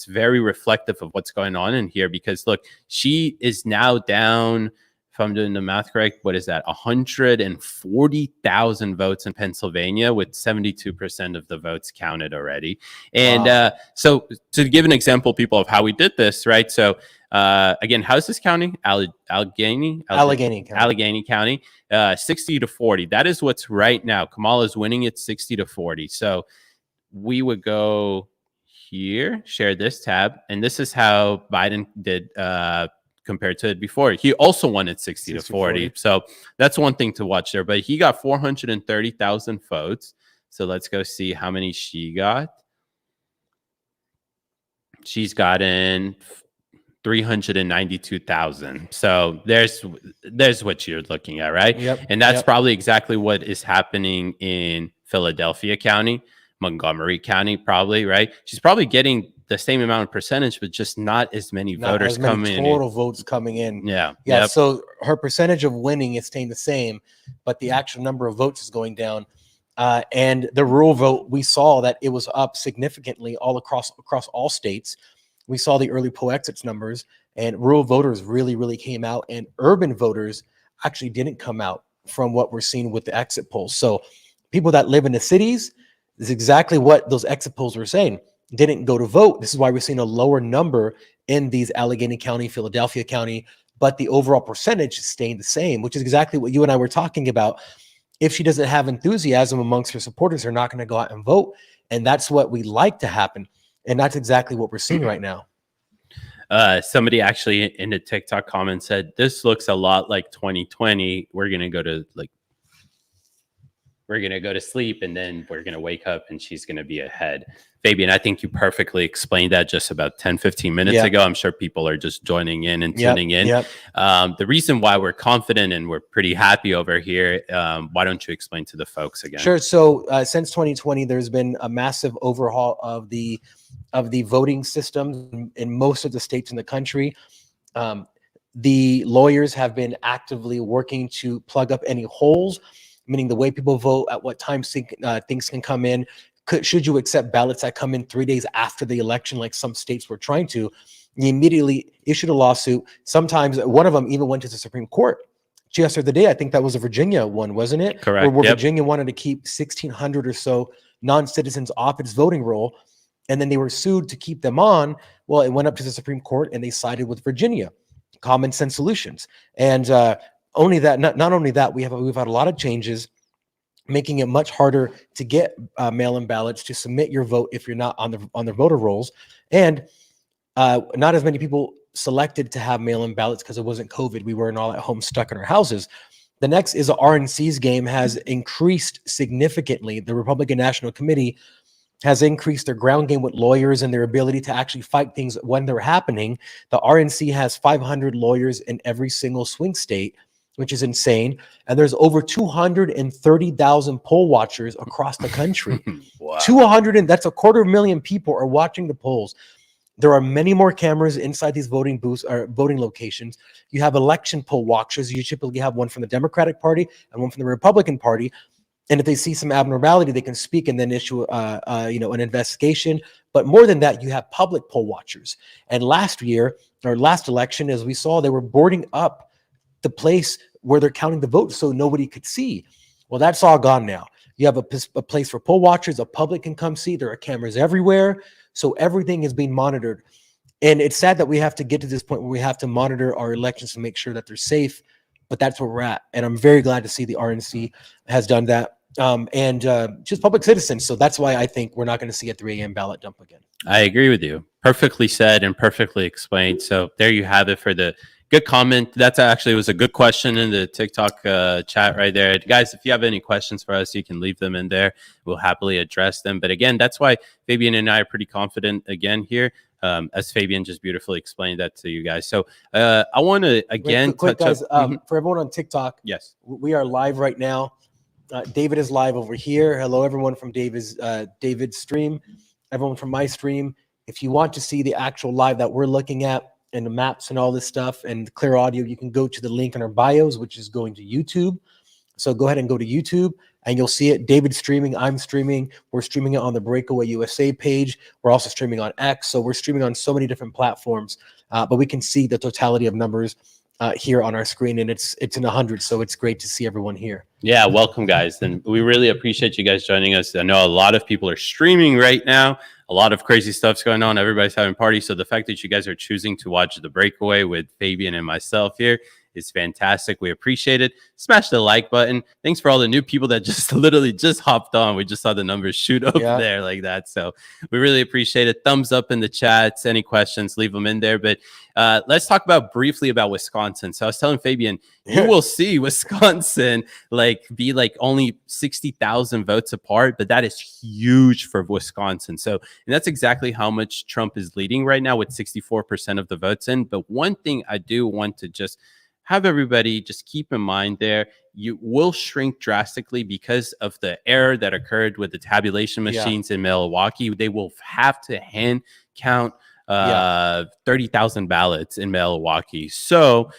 very reflective of what's going on in here, because look, she is now down, if I'm doing the math correct, what is that? 140,000 votes in Pennsylvania, with 72% of the votes counted already. And
wow.
So to give an example, people, of how we did this, right? So again, how's this county? Allegheny County, 60-40. That is what's right now. Kamala is winning it 60-40. So we would go here, share this tab, and this is how Biden did compared to it before. He also won it 60-40. So that's one thing to watch there. But he got 430,000 votes. So let's go see how many she got. She's gotten 392,000. So there's what you're looking at, right?
Yep.
And that's
Yep.
probably exactly what is happening in Philadelphia County, Montgomery County, probably, right? She's probably getting the same amount of percentage, but just not as many
Not
voters
as many
coming in.
total votes coming in.
Yeah.
Yeah.
Yep.
So her percentage of winning is staying the same, but the actual number of votes is going down. And the rural vote, we saw that it was up significantly all across all states. We saw the early poll exits numbers, and rural voters really came out, and urban voters actually didn't come out from what we're seeing with the exit polls. So people that live in the cities, is exactly what those exit polls were saying, didn't go to vote. This is why we're seeing a lower number in these Allegheny County, Philadelphia County, but the overall percentage is staying the same, which is exactly what you and I were talking about. If she doesn't have enthusiasm amongst her supporters, they're not going to go out and vote. And that's what we like to happen. And that's exactly what we're seeing right now.
Somebody actually in the TikTok comment said, this looks a lot like 2020. We're going to go to sleep, and then we're going to wake up and she's going to be ahead. Fabian, I think you perfectly explained that just about 10, 15 minutes ago. I'm sure people are just joining in and tuning in. The reason why we're confident and we're pretty happy over here, why don't you explain to the folks again?
Sure. So since 2020, there's been a massive overhaul of the voting systems in most of the states in the country. The lawyers have been actively working to plug up any holes, meaning the way people vote, at what time things can come in. Should you accept ballots that come in 3 days after the election, like some states were trying to, you immediately issued a lawsuit. Sometimes one of them even went to the Supreme Court. Just the other day, I think that was a Virginia one, wasn't it?
Correct.
Where Virginia wanted to keep 1,600 or so non-citizens off its voting roll, and then they were sued to keep them on. Well, it went up to the Supreme Court, and they sided with Virginia. Common sense solutions. And only that, not only that, we've had a lot of changes, making it much harder to get mail-in ballots, to submit your vote if you're not on the voter rolls, and not as many people selected to have mail-in ballots because it wasn't COVID. We weren't all at home stuck in our houses. The next is the RNC's game has increased significantly. The Republican National Committee has increased their ground game with lawyers and their ability to actually fight things when they're happening. The RNC has 500 lawyers in every single swing state, which is insane. And there's over 230,000 poll watchers across the country.
Wow.
200, that's 250,000 people are watching the polls. There are many more cameras inside these voting booths or voting locations. You have election poll watchers. You typically have one from the Democratic Party and one from the Republican Party. And if they see some abnormality, they can speak and then issue an investigation. But more than that, you have public poll watchers. And last election, as we saw, they were boarding up the place where they're counting the votes so nobody could see. Well, that's all gone now. You have a place for poll watchers, a public can come see. There are cameras everywhere. So everything is being monitored. And it's sad that we have to get to this point where we have to monitor our elections to make sure that they're safe. But that's where we're at. And I'm very glad to see the RNC has done that. And just public citizens. So that's why I think we're not going to see a 3 a.m. ballot dump again.
I agree with you. Perfectly said and perfectly explained. So there you have it for the good comment. That's actually was a good question in the TikTok chat right there. Guys, if you have any questions for us, you can leave them in there. We'll happily address them. But again, that's why Fabian and I are pretty confident again here, as Fabian just beautifully explained that to you guys. So I want to again
quick
touch
guys,
up.
for everyone on TikTok,
Yes,
we are live right now. David is live over here. Hello, everyone from David's stream, everyone from my stream. If you want to see the actual live that we're looking at and the maps and all this stuff and the clear audio, you can go to the link in our bios, which is going to YouTube. So go ahead and go to YouTube and you'll see it. David's streaming, I'm streaming. We're streaming it on the Breakaway USA page. We're also streaming on X. So we're streaming on so many different platforms, but we can see the totality of numbers here on our screen, and it's in the hundreds. So it's great to see everyone here.
Yeah, welcome guys. And we really appreciate you guys joining us. I know a lot of people are streaming right now. A lot of crazy stuff's going on. Everybody's having parties. So the fact that you guys are choosing to watch The Breakaway with Fabian and myself here is fantastic. We appreciate it. Smash the like button. Thanks for all the new people that just literally just hopped on. We just saw the numbers shoot up there like that. So we really appreciate it. Thumbs up in the chats. Any questions, leave them in there. But let's talk briefly about Wisconsin. So I was telling Fabian, you will see Wisconsin be only 60,000 votes apart, but that is huge for Wisconsin. So, and that's exactly how much Trump is leading right now with 64% of the votes in. But one thing I do want to just have everybody just keep in mind there, you will shrink drastically because of the error that occurred with the tabulation machines in Milwaukee. They will have to hand count 30,000 ballots in Milwaukee. So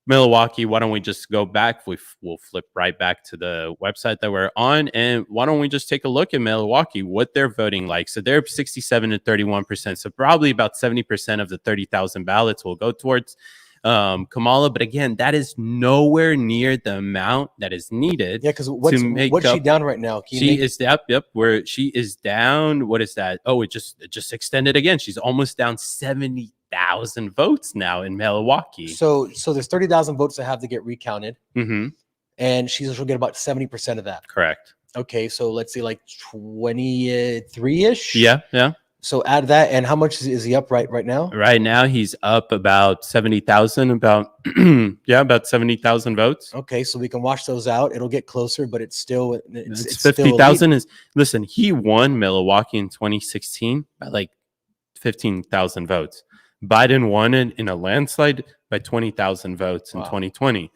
Milwaukee, why don't we just go back? We'll flip right back to the website that we're on, and why don't we just take a look at Milwaukee, what they're voting like. So they're 67 to 31%. So probably about 70% of the 30,000 ballots will go towards Kamala. But again, that is nowhere near the amount that is needed.
Yeah, because what's she down right now?
Where she is down. What is that? Oh, it just extended again. She's almost down 70,000 votes now in Milwaukee.
So there's 30,000 votes that have to get recounted, and she'll get about 70% of that.
Correct.
Okay, so let's say 23-ish.
Yeah.
So add that, and how much is he up right now?
Right now, he's up about 70,000, about 70,000 votes.
Okay, so we can wash those out. It'll get closer, but it's still it's
50,000. Listen, he won Milwaukee in 2016 by 15,000 votes. Biden won it in a landslide by 20,000 votes in 2020.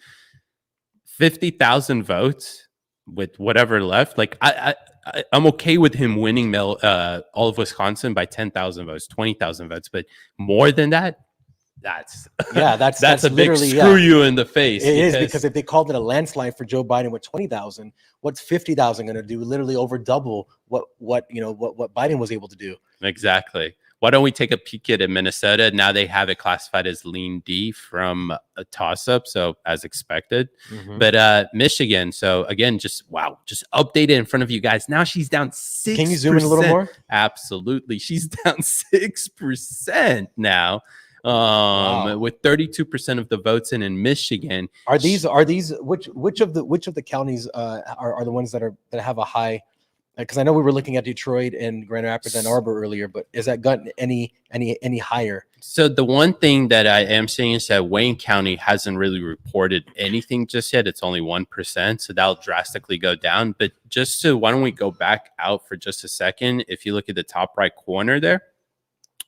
50,000 votes with whatever left. I'm okay with him winning all of Wisconsin by 10,000 votes, 20,000 votes, but more than that, that's a
literally
big screw you in the face.
It is, because if they called it a landslide for Joe Biden with 20,000, what's 50,000 going to do? Literally over double what Biden was able to do.
Exactly. Why don't we take a peek at Minnesota? Now they have it classified as lean D from a toss-up, so as expected. But Michigan, so again, just update it in front of you guys. Now she's down 6%.
Can you zoom in a little more?
Absolutely. She's down 6% now. With 32% of the votes in Michigan.
Are these which of the counties are the ones that have a high? Because I know we were looking at Detroit and Grand Rapids and Arbor earlier, but is that gotten any higher?
So the one thing that I am saying is that Wayne County hasn't really reported anything just yet. It's only 1%, so that'll drastically go down. But why don't we go back out for just a second? If you look at the top right corner there,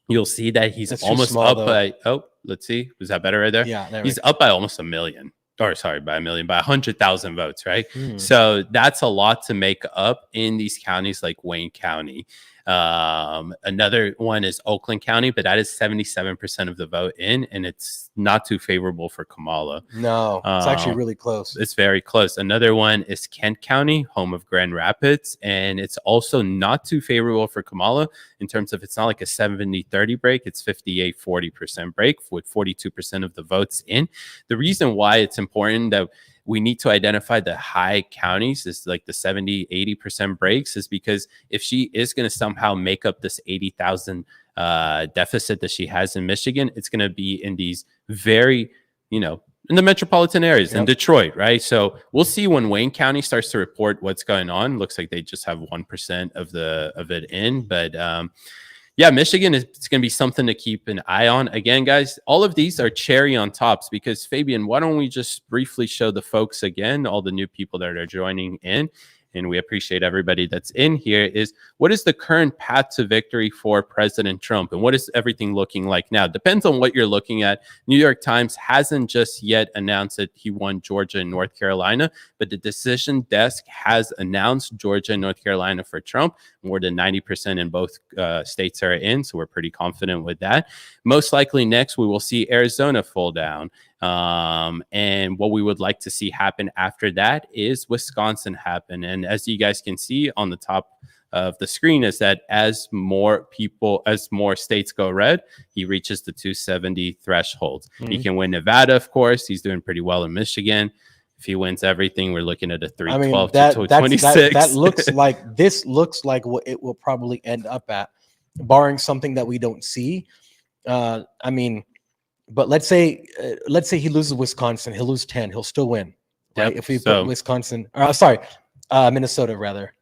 you'll see that he's almost up by. Oh, let's see. Was that better right there?
Yeah,
he's up by almost 1 million. By 100,000 votes, right? So that's a lot to make up in these counties like Wayne County. Another one is Oakland County, but that is 77% of the vote in, and it's not too favorable for Kamala.
No, it's actually really close.
It's very close. Another one is Kent County, home of Grand Rapids, and it's also not too favorable for Kamala in terms of, it's not like a 70-30 break. It's 58-40% break with 42% of the votes in. The reason why it's important that we need to identify the high counties, is like the 70-80% breaks, is because if she is going to somehow make up this 80,000 deficit that she has in Michigan, it's going to be in these very, in the metropolitan areas, in Detroit, right? So we'll see when Wayne County starts to report what's going on. Looks like they just have 1% of it in, but Michigan it's going to be something to keep an eye on. Again, guys, all of these are cherry on tops, because Fabian, why don't we just briefly show the folks again, all the new people that are joining in, and we appreciate everybody that's in here, is what is the current path to victory for President Trump, and what is everything looking like now? Depends on what you're looking at. New York Times hasn't just yet announced that he won Georgia and North Carolina, but the decision desk has announced Georgia and North Carolina for Trump. More than 90% in both states are in, so we're pretty confident with that. Most likely next, we will see Arizona fall down. And what we would like to see happen after that is Wisconsin happen. And as you guys can see on the top of the screen, is that as more states go red, he reaches the 270 threshold. He can win Nevada, of course. He's doing pretty well in Michigan. If he wins everything, we're looking at a 312 to 26.
That looks like what it will probably end up at, barring something that we don't see. But let's say he loses Wisconsin, he'll lose 10, he'll still win, right?
Yep,
If we
so-
put Wisconsin, Minnesota rather.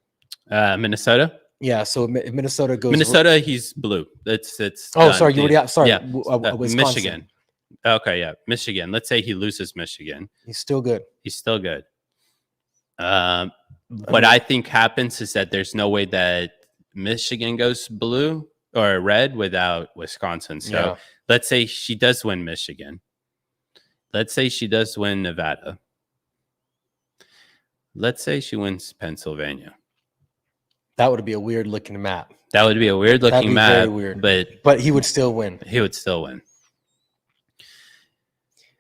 Minnesota.
Yeah, so if Minnesota goes
Minnesota, he's blue. It's
Oh,
done.
sorry, you already sorry,
Yeah,
Wisconsin.
Michigan. Okay, yeah, Michigan. Let's say he loses Michigan.
He's still good.
He's still good. What I think happens is that there's no way that Michigan goes blue or red without Wisconsin. So
Yeah.
let's say she does win Michigan. Let's say she does win Nevada. Let's say she wins Pennsylvania.
That would be a weird looking map.
That would be a weird
That'd
looking
be
map,
very weird. But he would still win.
he would still win.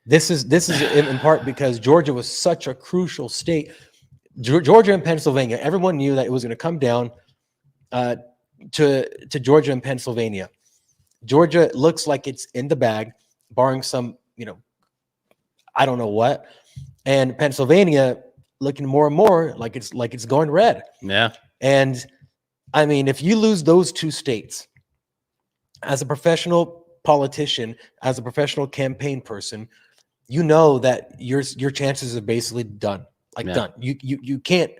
This is in part because Georgia was such a crucial state. Georgia and Pennsylvania, everyone knew that it was going to come down to Georgia and Pennsylvania. Georgia looks like it's in the bag, barring some, I don't know what. And Pennsylvania looking more and more like it's going red.
Yeah.
And I mean, if you lose those two states, as a professional politician, as a professional campaign person, you know that your chances are basically done. Like
Yeah.
done. You can't.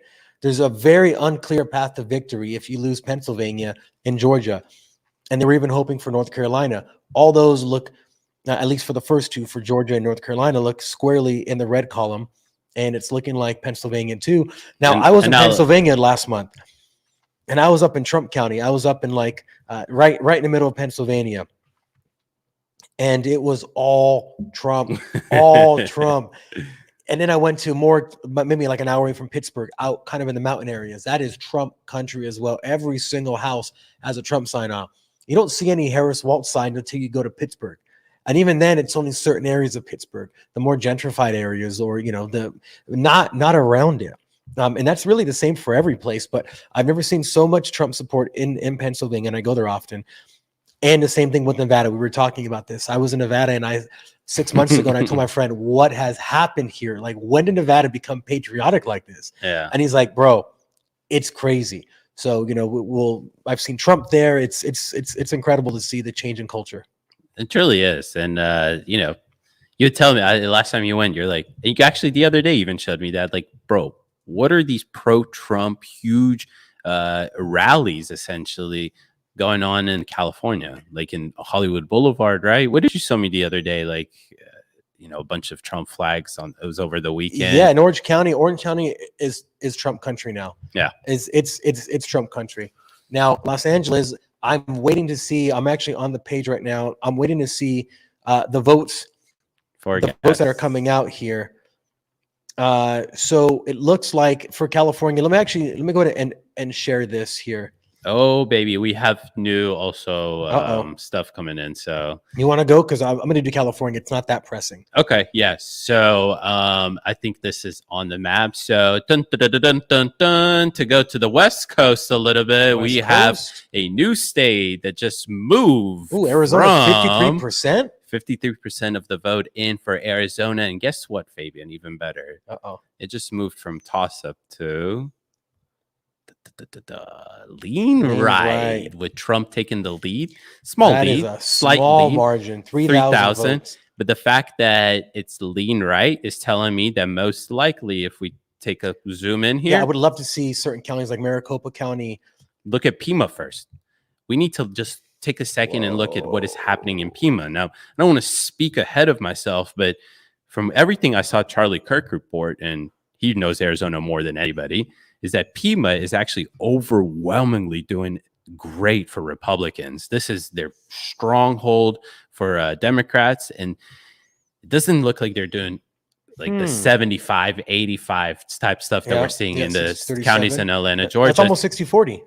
There's a very unclear path to victory if you lose Pennsylvania and Georgia, and they were even hoping for North Carolina. All those look, at least for the first two, for Georgia and North Carolina, look squarely in the red column, and it's looking like Pennsylvania too. Now, I was in Pennsylvania last month, and I was up in Trump County. I was up in right in the middle of Pennsylvania. And it was all Trump, all Trump. And then I went to maybe like an hour away from Pittsburgh, out kind of in the mountain areas. That is Trump country as well. Every single house has a Trump sign on. You don't see any Harris Waltz sign until you go to Pittsburgh. And even then, it's only certain areas of Pittsburgh, the more gentrified areas, or the not around it. And that's really the same for every place. But I've never seen so much Trump support in Pennsylvania, and I go there often. And the same thing with Nevada. We were talking about this. I was in Nevada, and 6 months ago, and I told my friend, what has happened here? Like, when did Nevada become patriotic like this?
Yeah.
And he's like, bro, it's crazy. So, I've seen Trump there. It's incredible to see the change in culture.
It truly is. And, you tell me last time you went, you're like, you actually the other day even showed me that, like, bro, what are these pro-Trump huge rallies essentially going on in California, like in Hollywood Boulevard, right? What did you show me the other day? Like, a bunch of Trump flags it was over the weekend.
Yeah, in Orange County. Orange County is Trump country now.
Yeah,
it's Trump country now. Los Angeles, I'm waiting to see. I'm actually on the page right now. I'm waiting to see the votes that are coming out here. So it looks like for California. Let me go ahead and share this here.
Oh, baby, we have new also stuff coming in. So
you want to go? Because I'm going to do California. It's not that pressing.
Okay, yeah. So I think this is on the map. So to go to the West Coast a little bit, we have a new state that just moved.
Ooh, Arizona, 53%?
53% of the vote in for Arizona. And guess what, Fabian? Even better. It just moved from toss-up to lean right, with Trump taking the lead. Small lead, slight lead,
margin, 3,000.
But the fact that it's lean right is telling me that most likely, if we take a zoom in here,
I would love to see certain counties like Maricopa County.
Look at Pima first. We need to just take a second and look at what is happening in Pima. Now, I don't want to speak ahead of myself, but from everything I saw Charlie Kirk report, and he knows Arizona more than anybody, is that Pima is actually overwhelmingly doing great for Republicans. This is their stronghold for Democrats, and it doesn't look like they're doing like the 75, 85 type stuff that we're seeing in the counties in Atlanta, Georgia.
That's almost 60-40.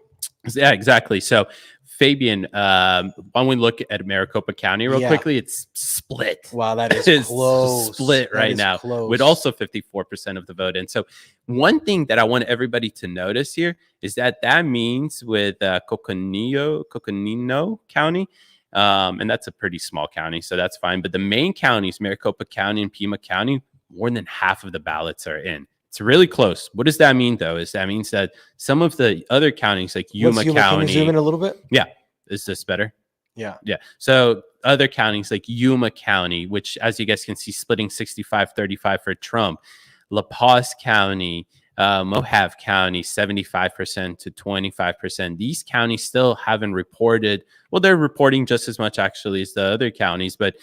Yeah, exactly. So, Fabian, why don't we look at Maricopa County real quickly? It's split.
Wow, that is close.
Split right now with also 54% of the vote. And so one thing that I want everybody to notice here is that means with Coconino County, and that's a pretty small county, so that's fine. But the main counties, Maricopa County and Pima County, more than half of the ballots are in. It's really close. What does that mean, though? Is that means that some of the other counties, like Yuma County,
can we zoom in a little bit?
Yeah, is this better?
Yeah.
Yeah. So other counties like Yuma County, which, as you guys can see, splitting 65-35 for Trump. La Paz County, Mohave County, 75% to 25%. These counties still haven't reported. Well, they're reporting just as much actually as the other counties, but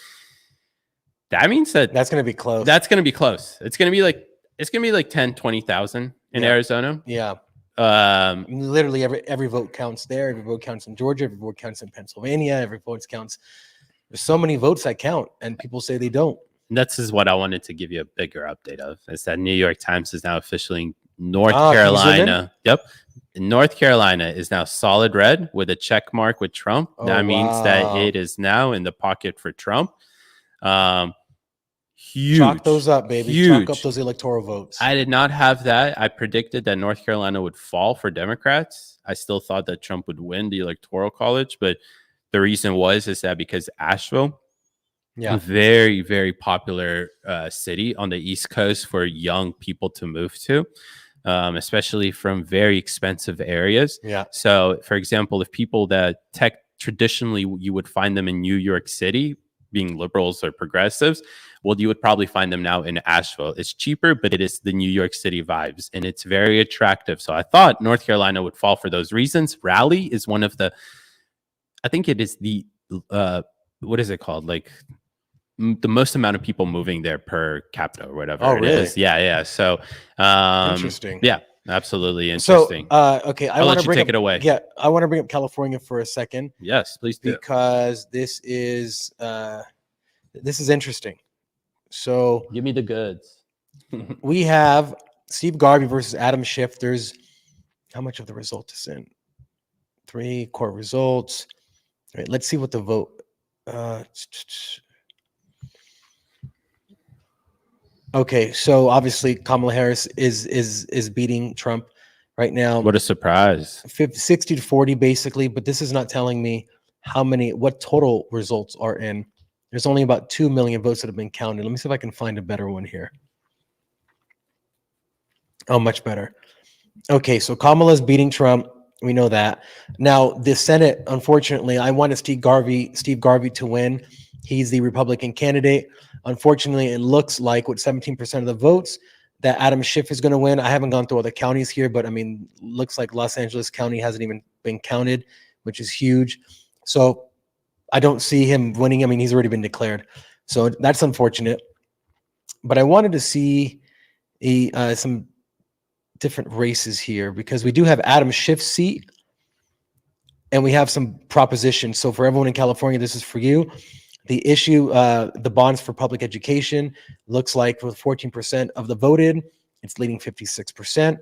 that means that
That's going to be close.
that's going to be close. It's going to be like 10, 20,000 in
Yeah.
Arizona.
Yeah. Literally every vote counts there. Every vote counts in Georgia. Every vote counts in Pennsylvania. Every vote counts. There's so many votes that count, and people say they don't.
This is what I wanted to give you a bigger update of. Is that New York Times is now officially North
Can you zoom in?
Carolina. Yep. North Carolina is now solid red with a check mark with Trump.
Oh,
That means that
wow.
it is now in the pocket for Trump. Huge.
Chalk those up, baby.
Huge.
Chalk up those electoral votes.
I did not have that. I predicted that North Carolina would fall for Democrats. I still thought that Trump would win the electoral college, but the reason is that because Asheville, a very, very popular city on the East Coast for young people to move to, especially from very expensive areas.
Yeah.
So, for example, if people that traditionally you would find them in New York City, being liberals or progressives, well, you would probably find them now in Asheville. It's cheaper, but it is the New York City vibes, and it's very attractive. So I thought North Carolina would fall for those reasons. Raleigh is one of the, I think it is the, what is it called? Like the most amount of people moving there per capita or whatever
Oh,
it
really?
is. Yeah. So,
Interesting.
Yeah, absolutely interesting.
So, okay,
I'll let you take it away.
Yeah, I want to bring up California for a second
Yes, please do.
because this is interesting. So
Give me the goods.
we have Steve Garvey versus Adam Schiff. There's how much of the result is in? 3 court results. All right, let's see what the vote. Okay, so obviously Kamala Harris is beating Trump right now.
What a surprise.
60 to 40 basically, but this is not telling me what total results are in. There's only about 2 million votes that have been counted. Let me see if I can find a better one here. Oh, much better. Okay, so Kamala's beating Trump. We know that. Now, the Senate, unfortunately, I wanted Steve Garvey to win. He's the Republican candidate. Unfortunately, it looks like with 17% of the votes that Adam Schiff is going to win. I haven't gone through all the counties here, but I mean, looks like Los Angeles County hasn't even been counted, which is huge. So I don't see him winning. I mean, he's already been declared. So that's unfortunate. But I wanted to see some different races here because we do have Adam Schiff's seat and we have some propositions. So for everyone in California, this is for you. The issue, the bonds for public education, looks like with 14% of the voted, it's leading 56%.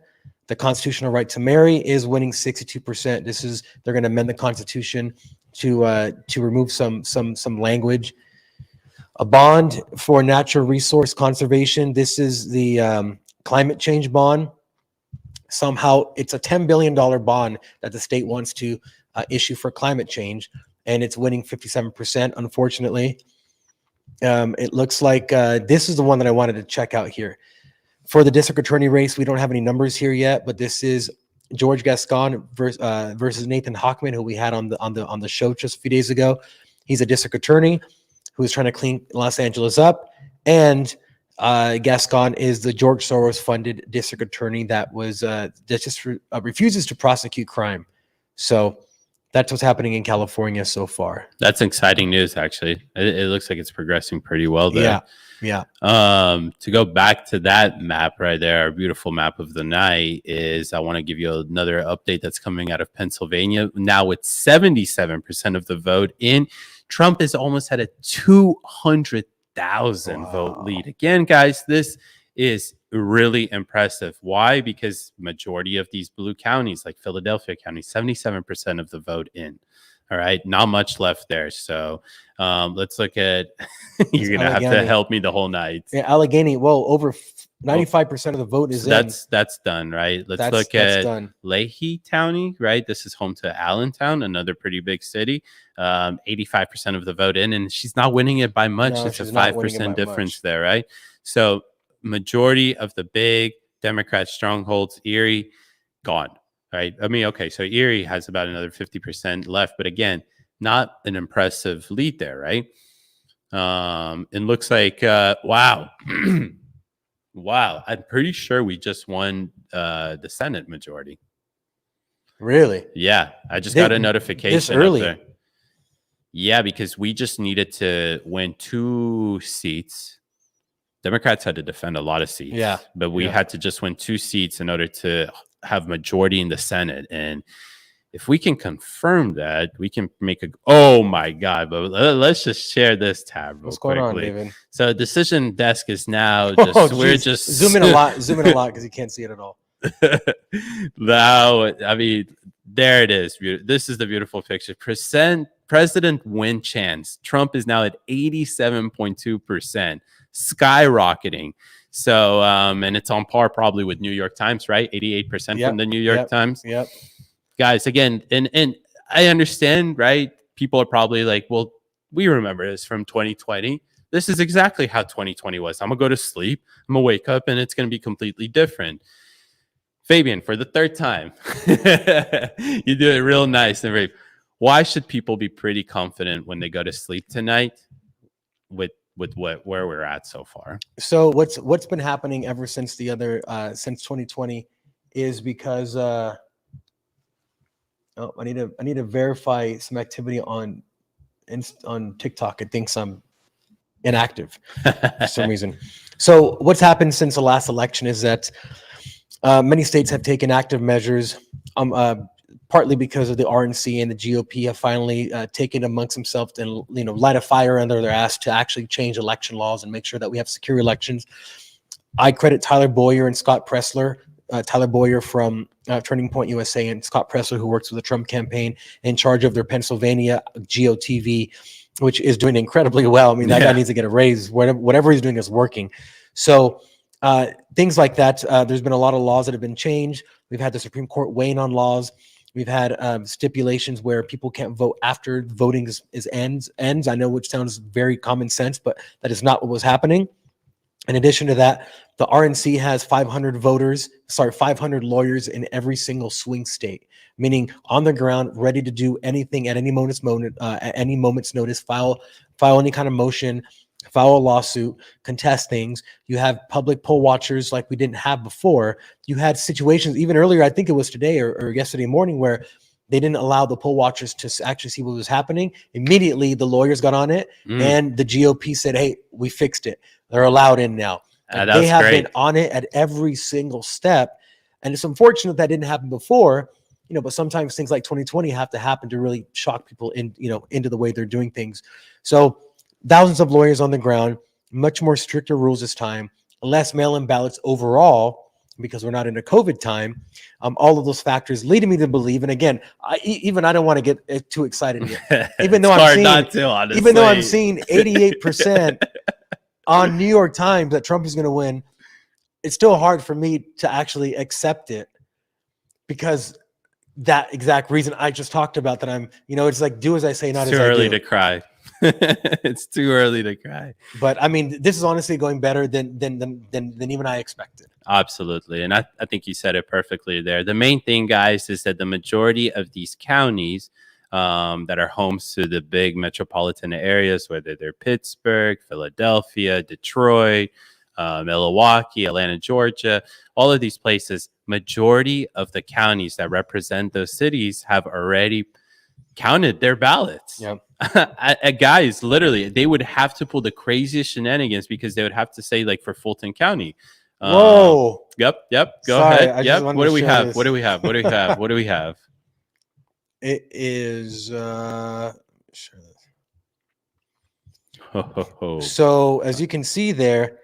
The constitutional right to marry is winning 62%. They're going to amend the Constitution to remove some language. A bond for natural resource conservation. This is the climate change bond. Somehow it's a $10 billion bond that the state wants to issue for climate change, and it's winning 57%, unfortunately. It looks like this is the one that I wanted to check out here. For the district attorney race, we don't have any numbers here yet, but this is George Gascon versus Nathan Hochman, who we had on the show just a few days ago. He's a district attorney who is trying to clean Los Angeles up, and Gascon is the George Soros-funded district attorney that just refuses to prosecute crime. So that's what's happening in California so far.
That's exciting news, actually. It looks like it's progressing pretty well there.
Yeah.
To go back to that map right there, our beautiful map of the night, is I want to give you another update that's coming out of Pennsylvania. Now with 77% of the vote in, Trump is almost at a 200,000 vote lead. Again, guys, this is really impressive. Why? Because majority of these blue counties, like Philadelphia County, 77% of the vote in. All right, not much left there. So let's look at. You're gonna have to help me the whole night.
Yeah, Allegheny. Well, over 95% of the vote is in.
That's done, right? Let's look at Leahy County, right? This is home to Allentown, another pretty big city. 85% of the vote in, and she's not winning it by much.
No,
it's a 5% difference there, right? So majority of the big Democrat strongholds, Erie, gone. Right. I mean, okay, so Erie has about another 50% left. But again, Not an impressive lead there, right? It looks like wow. Wow, I'm pretty sure we just won the Senate majority.
Really?
Yeah, I just got a notification
this early?
up there. Yeah, because we just needed to win 2 seats. Democrats had to defend a lot of seats.
Yeah,
but we had to just win 2 seats in order to have majority in the Senate. And if we can confirm that, we can make a. Oh my God! But let's just share this tab real
What's going on,
quickly.
David?
So decision desk is now just we're just
zoom in a lot because you can't see it at all.
Now, I mean, there it is. This is the beautiful picture. President win chance. Trump is now at 87.2%, skyrocketing. So, and it's on par probably with New York Times, right? 88% from the New York Times.
Yep.
Guys, again, and I understand, right? People are probably like, well, we remember this from 2020. This is exactly how 2020 was. I'm going to go to sleep. I'm going to wake up and it's going to be completely different. Fabian, for the 3rd time, you do it real nice and brave. Why should people be pretty confident when they go to sleep tonight with where we're at so far?
So what's been happening ever since since 2020 is because I need to verify some activity on TikTok. It thinks I'm inactive for some reason. So what's happened since the last election is that many states have taken active measures, partly because of the RNC and the GOP have finally taken amongst themselves and light a fire under their ass to actually change election laws and make sure that we have secure elections. I credit Tyler Boyer and Scott Pressler. Tyler Boyer from Turning Point USA and Scott Pressler, who works with the Trump campaign, in charge of their Pennsylvania GOTV, which is doing incredibly well. I mean, that guy needs to get a raise. Whatever he's doing is working. So things like that. There's been a lot of laws that have been changed. We've had the Supreme Court weighing on laws. We've had stipulations where people can't vote after voting ends. I know, which sounds very common sense, but that is not what was happening. In addition to that, the RNC has 500 lawyers in every single swing state, meaning on the ground, ready to do anything at any moment's notice, file any kind of motion, file a lawsuit, contest things. You have public poll watchers like we didn't have before. You had situations even earlier, I think it was today or yesterday morning, where they didn't allow the poll watchers to actually see what was happening. Immediately, the lawyers got on it, and the GOP said, hey, we fixed it. They're allowed in now. They have been on it at every single step. And it's unfortunate that didn't happen before, but sometimes things like 2020 have to happen to really shock people into the way they're doing things. So thousands of lawyers on the ground, much more stricter rules this time, less mail-in ballots overall, because we're not in a COVID time. All of those factors leading me to believe, and again, I don't want to get too excited yet. Even though I'm seeing 88% on New York Times that Trump is going to win, it's still hard for me to actually accept it, because that exact reason I just talked about, that I'm, it's like, do as I say, not as I do.
Too early to cry. It's too early to cry.
But I mean, this is honestly going better than even I expected.
Absolutely. And I think you said it perfectly there. The main thing, guys, is that the majority of these counties that are homes to the big metropolitan areas, whether they're Pittsburgh, Philadelphia, Detroit, Milwaukee, Atlanta, Georgia, all of these places, majority of the counties that represent those cities have already counted their ballots.
Yep.
Guys, literally, they would have to pull the craziest shenanigans, because they would have to say, like, for Fulton County.
Whoa.
Yep. Go ahead. Yep. What do we have? What do we have? What do we have? What do we have?
It is so as you can see there,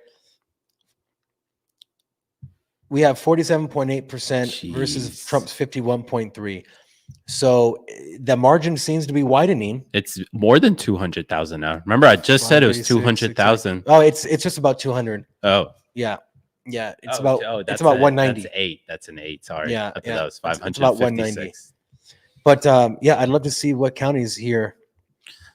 we have 47.8% versus Trump's 51.3%. So the margin seems to be widening.
It's more than 200,000 now. Remember, I just said it was 200,000.
Oh, it's just about 200.
Oh,
yeah. It's
about
190.
That's 8. That's an 8. Sorry.
Yeah,
I thought that was 556.
It's about 190. But I'd love to see what counties here.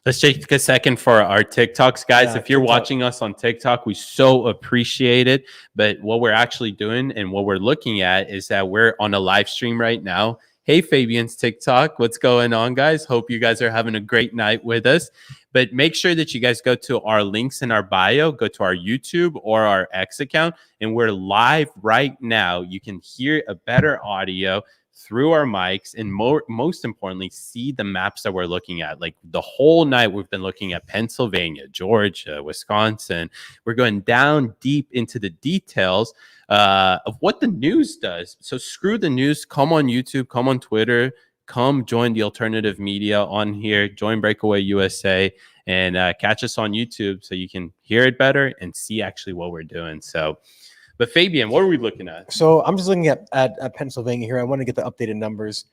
Let's take a second for our TikToks, guys. If you're watching us on TikTok, we so appreciate it. But what we're actually doing and what we're looking at is that we're on a live stream right now. Hey, Fabian's TikTok. What's going on, guys? Hope you guys are having a great night with us. But make sure that you guys go to our links in our bio, go to our YouTube or our X account, and we're live right now. You can hear a better audio through our mics, and most importantly, see the maps that we're looking at. Like the whole night, we've been looking at Pennsylvania, Georgia, Wisconsin. We're going down deep into the details of what the news does. So screw the news. Come on YouTube, come on Twitter, come join the alternative media on here, join Breakaway USA, and catch us on YouTube so you can hear it better and see actually what we're doing. So, but Fabian, what are we looking at?
So I'm just looking at Pennsylvania here. I want to get the updated numbers.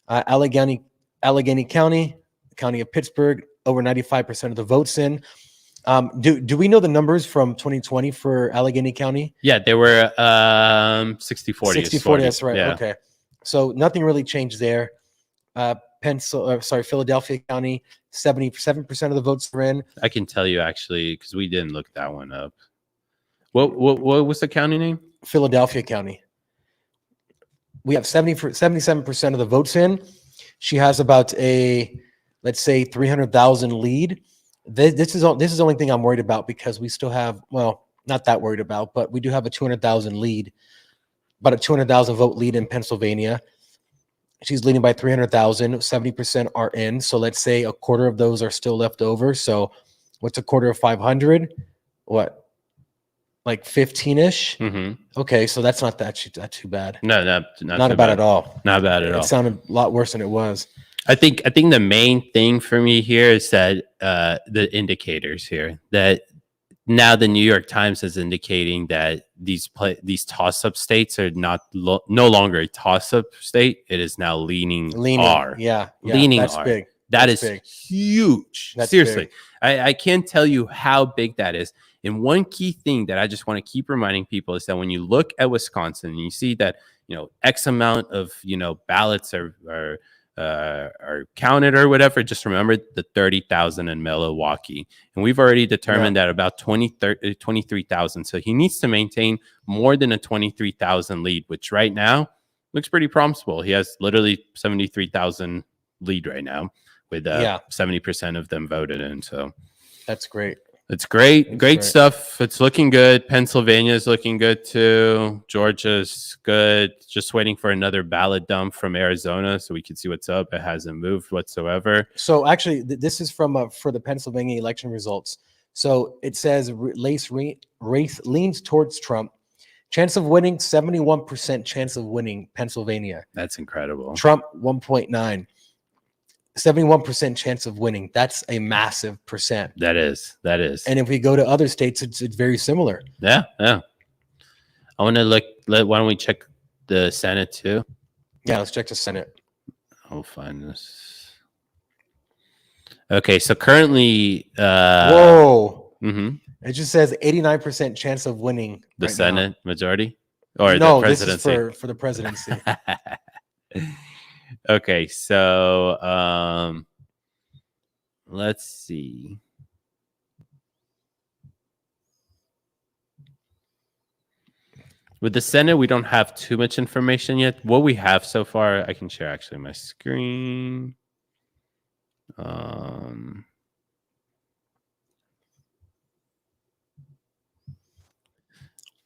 Allegheny County, County of Pittsburgh, over 95% of the votes in. Do we know the numbers from 2020 for Allegheny County?
Yeah, they were 60-40.
60-40, that's right.
Yeah.
Okay. So nothing really changed there. Philadelphia County, 77% of the votes are in.
I can tell you actually, because we didn't look that one up. What was the county name?
Philadelphia County. We have 77% of the votes in. She has about a, let's say, 300,000 lead. This is the only thing I'm worried about, because we still have, well, not that worried about, but we do have a 200,000 lead, about a 200,000 vote lead in Pennsylvania. She's leading by 300,000. 70% are in. So let's say a quarter of those are still left over. So what's a quarter of 500? What? Like 15-ish?
Mm-hmm.
Okay, so that's not too bad.
No, not
Not bad at all.
Not bad at all.
It sounded a lot worse than it was.
I think the main thing for me here is that the indicators here, that now the New York Times is indicating that these toss-up states are no longer a toss-up state. It is now leaning R.
Yeah,
leaning
that's
R.
big.
That
That's
is
big.
huge.
That's
Seriously.
big.
I can't tell you how big that is. And one key thing that I just want to keep reminding people is that when you look at Wisconsin and you see that, X amount of, ballots are counted or whatever, just remember the 30,000 in Milwaukee. And we've already determined that about 23,000. So he needs to maintain more than a 23,000 lead, which right now looks pretty promising. He has literally 73,000 lead right now with 70% of them voted in. So
that's great.
It's great stuff. It's looking good. Pennsylvania is looking good too. Georgia's good. Just waiting for another ballot dump from Arizona so we can see what's up. It hasn't moved whatsoever.
So actually, this is from for the Pennsylvania election results. So it says race leans towards Trump. Chance of winning, 71% chance of winning Pennsylvania.
That's incredible.
Trump, 1.9. 71% chance of winning. That's a massive percent.
That is.
And if we go to other states, it's very similar.
Yeah. I want to look. Why don't we check the Senate too?
Yeah, let's check the Senate.
I'll find this. Okay, so currently,
whoa.
Mm-hmm.
It just says 89% chance of winning
The
right
Senate
now.
majority, or
no,
the presidency?
This is for the presidency.
Okay, so let's see. With the Senate, we don't have too much information yet. What we have so far, I can share actually my screen.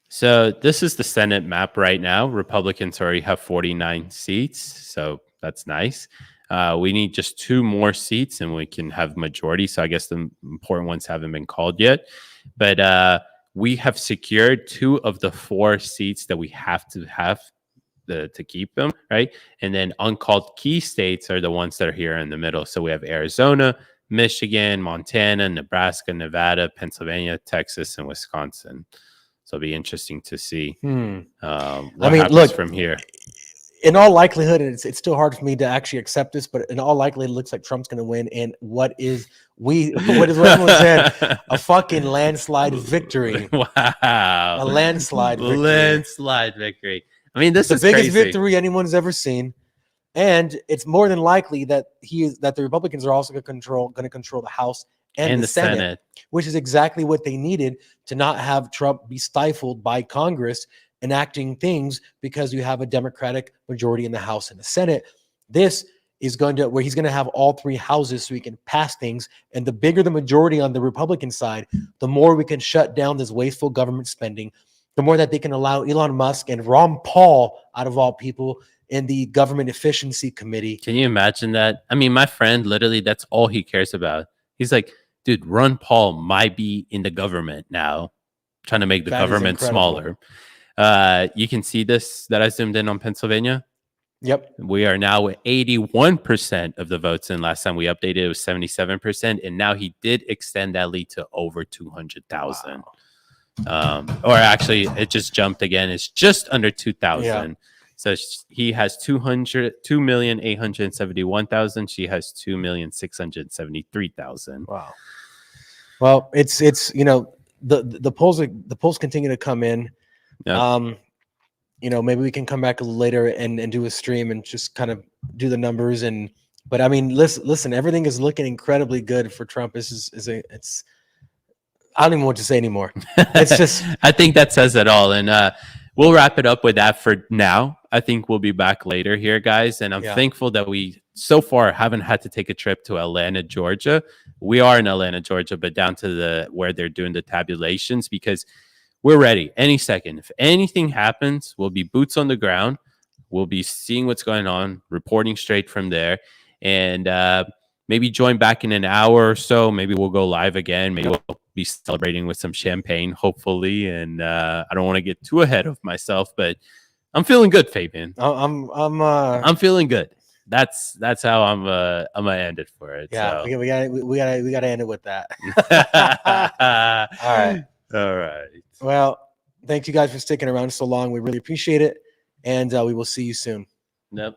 So this is the Senate map right now. Republicans already have 49 seats, so that's nice. We need just 2 more seats and we can have majority. So I guess the important ones haven't been called yet. But we have secured 2 of the 4 seats that we have to keep them, right? And then uncalled key states are the ones that are here in the middle. So we have Arizona, Michigan, Montana, Nebraska, Nevada, Pennsylvania, Texas, and Wisconsin. So it'll be interesting to see what happens from here.
In all likelihood, and it's still hard for me to actually accept this, but in all likelihood, it looks like Trump's going to win. And what is what everyone said, a fucking landslide victory.
Wow.
A landslide victory.
Landslide victory. I mean, this is
the biggest
crazy.
victory anyone's ever seen. And it's more than likely that the Republicans are also going to control the House and the Senate, which is exactly what they needed to not have Trump be stifled by Congress enacting things, because you have a Democratic majority in the House and the Senate. This is going to where he's going to have all three houses so he can pass things. And the bigger the majority on the Republican side, the more we can shut down this wasteful government spending, the more that they can allow Elon Musk and Ron Paul, out of all people, in the Government Efficiency Committee.
Can you imagine that? I mean, my friend, literally, that's all he cares about. He's like, dude, Ron Paul might be in the government now, trying to make the government smaller. You can see this that I zoomed in on Pennsylvania.
Yep.
We are now at 81% of the votes. And last time we updated, it was 77%. And now he did extend that lead to over 200,000. Wow. Or actually, it just jumped again. It's just under 2,000. Yeah. So he has 2,871,000. She has 2,673,000.
Wow. Well, it's you know, the polls continue to come in. Yep. You know, maybe we can come back later and do a stream and just kind of do the numbers. But I mean, listen, everything is looking incredibly good for Trump. It's I don't even know what to say anymore. It's just
I think that says it all. And we'll wrap it up with that for now. I think we'll be back later here, guys. And I'm thankful that we so far haven't had to take a trip to Atlanta, Georgia. We are in Atlanta, Georgia, but down to where they're doing the tabulations, because we're ready any second. If anything happens, we'll be boots on the ground. We'll be seeing what's going on, reporting straight from there, and maybe join back in an hour or so. Maybe we'll go live again. Maybe we'll be celebrating with some champagne, hopefully. And I don't want to get too ahead of myself, but I'm feeling good, Fabian. I'm feeling good. That's how I'm gonna end it for it.
Yeah,
so.
we gotta end it with that.
All right.
Well, thank you guys for sticking around so long. We really appreciate it. And we will see you soon.
Yep.